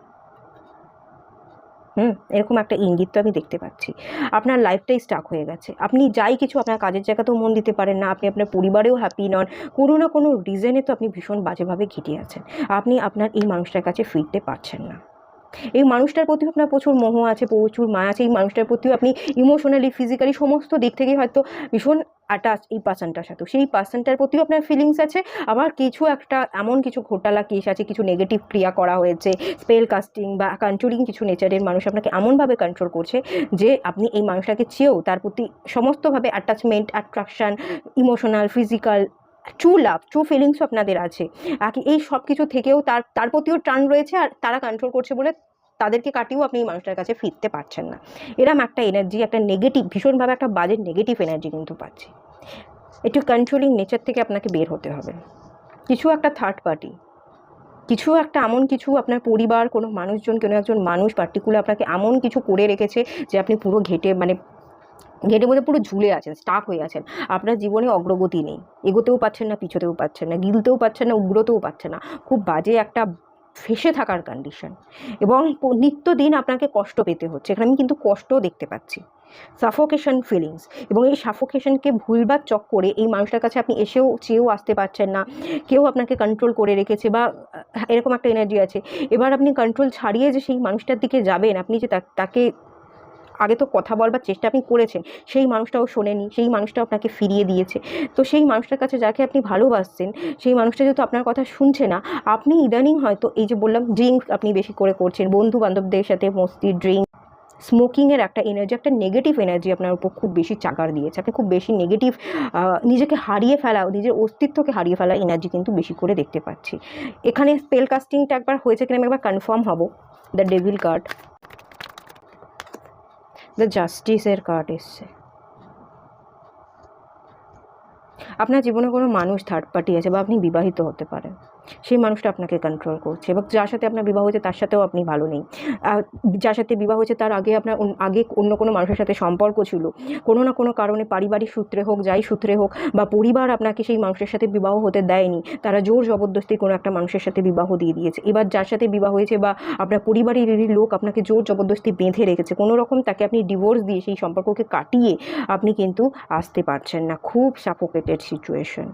এরকম একটা ইঙ্গিত তো আমি দেখতে পাচ্ছি। আপনার লাইফটাই স্টাক হয়ে গেছে। আপনি যাই কিছু, আপনার কাজের জায়গাতেও মন দিতে পারেন না, আপনি আপনার পরিবারেও হ্যাপি নন, কোনো না কোনো রিজনে তো আপনি ভীষণ বাজেভাবে ঘেঁটে আছেন। আপনি আপনার এই মানুষটার কাছে ফিরতে পারছেন না। এই মানুষটার প্রতিও আপনার প্রচুর মোহ আছে, প্রচুর মায়া আছে। এই মানুষটার প্রতিও আপনি ইমোশনালি, ফিজিক্যালি সমস্ত দিক থেকে হয়তো ভীষণ অ্যাটাচ এই পার্সনটার সাথে। সেই পার্সনটার প্রতিও আপনার ফিলিংস আছে। আবার কিছু একটা এমন কিছু ঘোটালা কেস আছে, কিছু নেগেটিভ ক্রিয়া করা হয়েছে, স্পেল কাস্টিং বা কন্ট্রোলিং কিছু নেচারের মানুষ আপনাকে এমনভাবে কন্ট্রোল করছে যে আপনি এই মানুষটাকে চেয়েও তার প্রতি সমস্তভাবে attachment, attraction, emotional, physical, true love, true ফিলিংসও আপনাদের আছে। এই সব কিছু থেকেও তার প্রতিও টান রয়েছে, আর তারা কন্ট্রোল করছে বলে তাদেরকে কাটিয়েও আপনি এই মানুষটার কাছে ফিরতে পারছেন না। এরম একটা এনার্জি, একটা নেগেটিভ, ভীষণভাবে একটা বাজে নেগেটিভ এনার্জি কিন্তু পাচ্ছি। একটু কন্ট্রোলিং নেচার থেকে আপনাকে বের হতে হবে। কিছু একটা থার্ড পার্টি, কিছু একটা এমন কিছু, আপনার পরিবার, কোনো মানুষজন, কোনো একজন মানুষ পার্টিকুলার আপনাকে এমন কিছু করে রেখেছে যে আপনি পুরো ঘেঁটে মধ্যে পুরো ঝুলে আছেন, স্টাক হয়ে আছেন। আপনার জীবনে অগ্রগতি নেই, এগোতেও পাচ্ছেন না, পিছোতেও পাচ্ছেন না, গিলতেও পাচ্ছেন না, উগ্রতেও পাচ্ছেন না। খুব বাজে একটা ফেঁসে থাকার কন্ডিশন, এবং নিত্যদিন আপনাকে কষ্ট পেতে হচ্ছে। এখানে আমি কিন্তু কষ্টও দেখতে পাচ্ছি, সাফোকেশন ফিলিংস। এবং এই সাফোকেশনকে ভুলবার চক্করে এই মানুষটার কাছে আপনি চেয়েও আসতে পারছেন না। কেউ আপনাকে কন্ট্রোল করে রেখেছে, বা এরকম একটা এনার্জি আছে। এবার আপনি কন্ট্রোল ছাড়িয়ে যে সেই মানুষটার দিকে যাবেন, আপনি যে তাকে আগে তো কথা বলবার চেষ্টা আপনি করেছেন, সেই মানুষটাও শোনেনি, সেই মানুষটাও আপনাকে ফিরিয়ে দিয়েছে। তো সেই মানুষটার কাছে যাকে আপনি ভালোবাসছেন, সেই মানুষটা যেহেতু আপনার কথা শুনছে না, আপনি ইদানিং হয়তো এই যে বললাম ড্রিঙ্ক আপনি বেশি করে করছেন, বন্ধু বান্ধবদের সাথে মস্তি, ড্রিঙ্ক, স্মোকিংয়ের একটা এনার্জি, একটা নেগেটিভ এনার্জি আপনার উপর খুব বেশি চাগার দিয়েছে। আপনি খুব বেশি নেগেটিভ, নিজেকে হারিয়ে ফেলা, নিজের অস্তিত্বকে হারিয়ে ফেলা এনার্জি কিন্তু বেশি করে দেখতে পাচ্ছি। এখানে স্পেল কাস্টিংটা একবার হয়েছে কিনা আমি একবার কনফার্ম হব। দ্য ডেভিল কার্ড, দ্য জাস্টিসের কার্ড এসছে। আপনার জীবনে কোনো মানুষ থার্ড পার্টি আছে বা আপনি বিবাহিত হতে পারেন, সেই মানুষটা আপনাকে কন্ট্রোল করছে, এবং যার সাথে আপনার বিবাহ হয়েছে তার সাথেও আপনি ভালো নেই। যার সাথে বিবাহ হয়েছে তার আগে আপনার আগে অন্য কোনো মানুষের সাথে সম্পর্ক ছিল, কোনো না কোনো কারণে, পারিবারিক সূত্রে হোক, যাই সূত্রে হোক, বা পরিবার আপনাকে সেই মানুষের সাথে বিবাহ হতে দেয়নি, তারা জোর জবরদস্তি কোনো একটা মানুষের সাথে বিবাহ দিয়ে দিয়েছে। এবার যার সাথে বিবাহ হয়েছে বা আপনার পরিবারেরই লোক আপনাকে জোর জবরদস্তি বেঁধে রেখেছে, কোনো রকম তাকে আপনি ডিভোর্স দিয়ে সেই সম্পর্ককে কাটিয়ে আপনি কিন্তু আসতে পারছেন না, খুব সাফোকেটেড সিচুয়েশন।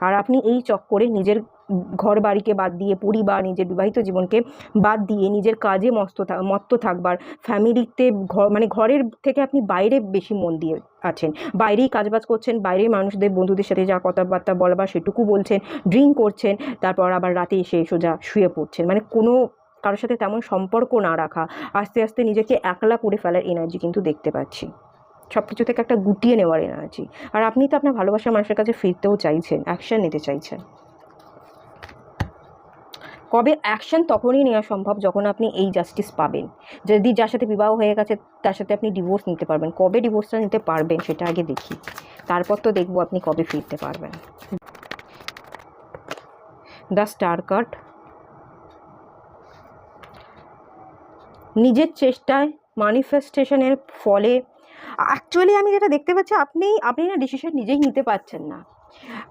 আর আপনি এই চক্করে নিজের ঘর বাড়িকে বাদ দিয়ে, পরিবার, নিজের বিবাহিত জীবনকে বাদ দিয়ে নিজের কাজে মত্ত থাকবার, ফ্যামিলিতে মানে ঘরের থেকে আপনি বাইরে বেশি মন দিয়ে আছেন, বাইরেই কাজবাজ করছেন, বাইরের মানুষদের, বন্ধুদের সাথে যা কথাবার্তা বলবার সেটুকু বলছেন, ড্রিঙ্ক করছেন, তারপর আবার রাতে এসে সোজা শুয়ে পড়ছেন, মানে কোনো কারোর সাথে তেমন সম্পর্ক না রাখা, আস্তে আস্তে নিজেকে একলা করে ফেলার এনার্জি কিন্তু দেখতে পাচ্ছি, সব কিছু থেকে একটা গুটিয়ে নেওয়ার এনার্জি। আর আপনি তো আপনার ভালোবাসার মানুষের কাছে ফিরতেও চাইছেন, অ্যাকশন নিতে চাইছেন। কবে অ্যাকশন তখনই নেওয়া সম্ভব যখন আপনি এই জাস্টিস পাবেন। যদি যার সাথে বিবাহ হয়ে গেছে তার সাথে আপনি ডিভোর্স নিতে পারবেন, কবে ডিভোর্সটা নিতে পারবেন সেটা আগে দেখি, তারপর তো দেখবো আপনি কবে ফিরতে পারবেন। দ্য স্টার কার্ড, নিজের চেষ্টায়, ম্যানিফেস্টেশনের ফলে, অ্যাকচুয়ালি আমি যেটা দেখতে পাচ্ছি, আপনি না ডিসিশন নিজেই নিতে পারছেন না।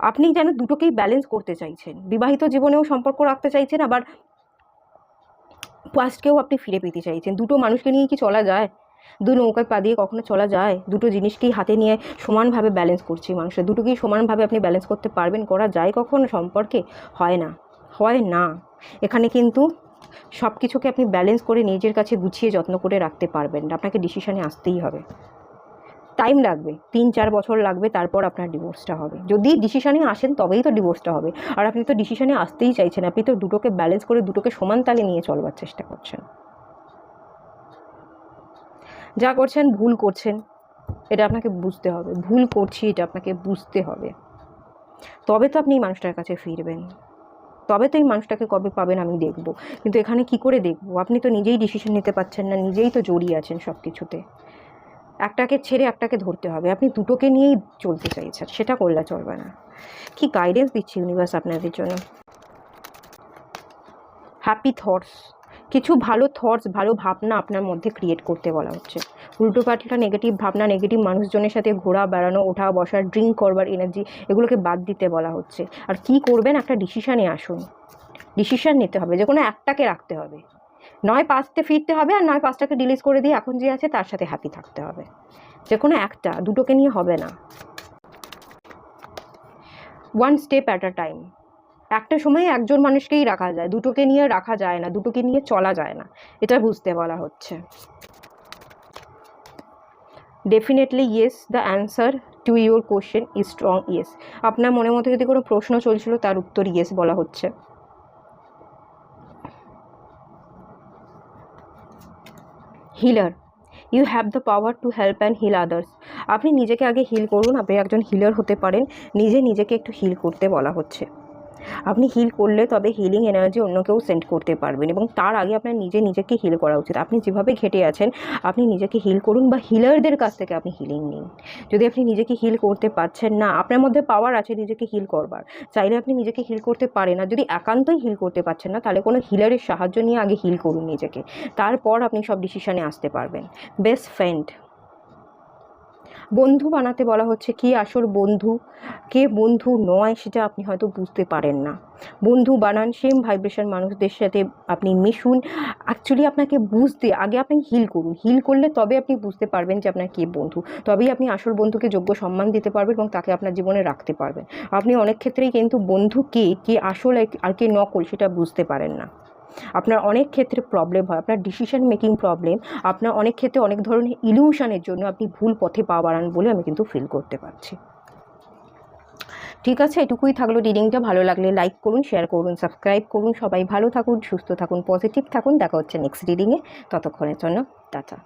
আপনি যেন দুটোকেই ব্যালেন্স করতে চাইছেন, বিবাহিত জীবনেও সম্পর্ক রাখতে চাইছেন, আবার পাস্টকেও আপনি ফিরে পেতে চাইছেন। দুটো মানুষকে নিয়ে কি চলা যায়? দু নৌকায় পা দিয়ে কখনো চলা যায়? দুটো জিনিসকেই হাতে নিয়ে সমানভাবে ব্যালেন্স করছি মানুষের, দুটোকেই সমানভাবে আপনি ব্যালেন্স করতে পারবেন? করা যায় কখনো সম্পর্কে? হয় না, হয় না। এখানে কিন্তু সব কিছুকে আপনি ব্যালেন্স করে নিজের কাছে গুছিয়ে যত্ন করে রাখতে পারবেন না, আপনাকে ডিসিশনে আসতেই হবে। টাইম লাগবে, 3-4 বছর লাগবে, তারপর আপনার ডিভোর্সটা হবে। যদি ডিসিশনে আসেন তবেই তো ডিভোর্সটা হবে। আর আপনি তো ডিসিশনে আসতেই চাইছেন, আপনি তো দুটোকে ব্যালেন্স করে দুটোকে সমান তালে নিয়ে চলবার চেষ্টা করছেন। যা করছেন ভুল করছেন, এটা আপনাকে বুঝতে হবে, ভুল করছি এটা আপনাকে বুঝতে হবে, তবে তো আপনি এই মানুষটার কাছে ফিরবেন, তবে তো এই মানুষটাকে কবে পাবেন আমি দেখব। কিন্তু এখানে কি করে দেখব? আপনি তো নিজেই ডিসিশন নিতে পারছেন না, নিজেই তো জড়িয়ে আছেন সব কিছুতে। একটাকে ছেড়ে একটাকে ধরতে হবে, আপনি দুটোকে নিয়েই চলতে চাইছেন, সেটা করলে চলবে না। কি গাইডেন্স দিচ্ছে ইউনিভার্স আপনাদের জন্য? হ্যাপি থটস, কিছু ভালো থটস, ভালো ভাবনা আপনার মধ্যে ক্রিয়েট করতে বলা হচ্ছে। উল্টো পাল্টা নেগেটিভ ভাবনা, নেগেটিভ মানুষজনের সাথে ঘোরা বেড়ানো, ওঠা বসা, ড্রিঙ্ক করবার এনার্জি, এগুলোকে বাদ দিতে বলা হচ্ছে। আর কি করবেন? একটা ডিসিশানে আসুন, ডিসিশান নিতে হবে, যে কোনো একটাকে রাখতে হবে, নয় পাস্টে ফিরতে হবে, আর নয় পাস্টটাকে ডিলিট করে দিয়ে এখন যে আছে তার সাথে হ্যাপি থাকতে হবে, যে কোনো একটা, দুটোকে নিয়ে হবে না। One step at a time, একটা সময়ে একজন মানুষকেই রাখা যায়, দুটোকে নিয়ে রাখা যায় না, দুটোকে নিয়ে চলা যায় না, এটা বুঝতে বলা হচ্ছে। Definitely yes, the answer to your question is strong yes. আপনার মনের মধ্যে যদি কোনো প্রশ্ন চলছিল তার উত্তর ইয়েস বলা হচ্ছে। Healer, you have the power to help and heal others. আপনি নিজেকে আগে হিল করুন, আপনি একজন হিলার হতে পারেন, নিজেকে একটু হিল করতে বলা হচ্ছে। আপনি হিল করলে তবে হিলিং এনার্জি অন্যকেও সেন্ড করতে পারবেন, এবং তার আগে আপনার নিজেকে হিল করা উচিত। আপনি যেভাবে ঘেটে আছেন আপনি নিজেকে হিল করুন, বা হিলারদের কাছ থেকে আপনি হিলিং নিন। যদি আপনি নিজেকে হিল করতে পারছেন না, আপনার মধ্যে পাওয়ার আছে নিজেকে হিল করবার, চাইলে আপনি নিজেকে হিল করতে পারেন। আর যদি একান্তই হিল করতে পারছেন না, তাহলে কোনো হিলারের সাহায্য নিয়ে আগে হিল করুন নিজেকে, তারপর আপনি সব ডিসিশনে আসতে পারবেন। বেস্ট ফ্রেন্ড, বন্ধু বানাতে বলা হচ্ছে। কি আসল বন্ধু, কে বন্ধু নয় সেটা আপনি হয়তো বুঝতে পারেন না। বন্ধু বানান, সেম ভাইব্রেশন মানুষদের সাথে আপনি মিশুন। অ্যাকচুয়ালি আপনাকে বুঝতে আগে আপনি হিল করুন, হিল করলে তবে আপনি বুঝতে পারবেন যে আপনার কে বন্ধু, তবেই আপনি আসল বন্ধুকে যোগ্য সম্মান দিতে পারবেন এবং তাকে আপনার জীবনে রাখতে পারবেন। আপনি অনেক ক্ষেত্রেই কিন্তু বন্ধু কে আসল আর কে নকল সেটা বুঝতে পারেন না। আপনার অনেক ক্ষেত্রে প্রবলেম হয়, আপনার ডিসিশন মেকিং প্রবলেম, আপনার অনেক ক্ষেত্রে অনেক ধরনের ইলিউশনের জন্য আপনি ভুল পথে পা বাড়ান বলে আমি কিন্তু ফিল করতে পারছি। ঠিক আছে, এটুকুই থাকলো রিডিংটা। ভালো লাগলে লাইক করুন, শেয়ার করুন, সাবস্ক্রাইব করুন। সবাই ভালো থাকুন, সুস্থ থাকুন, পজিটিভ থাকুন। দেখা হচ্ছে নেক্সট রিডিংয়ে। ততক্ষণের জন্য টাটা।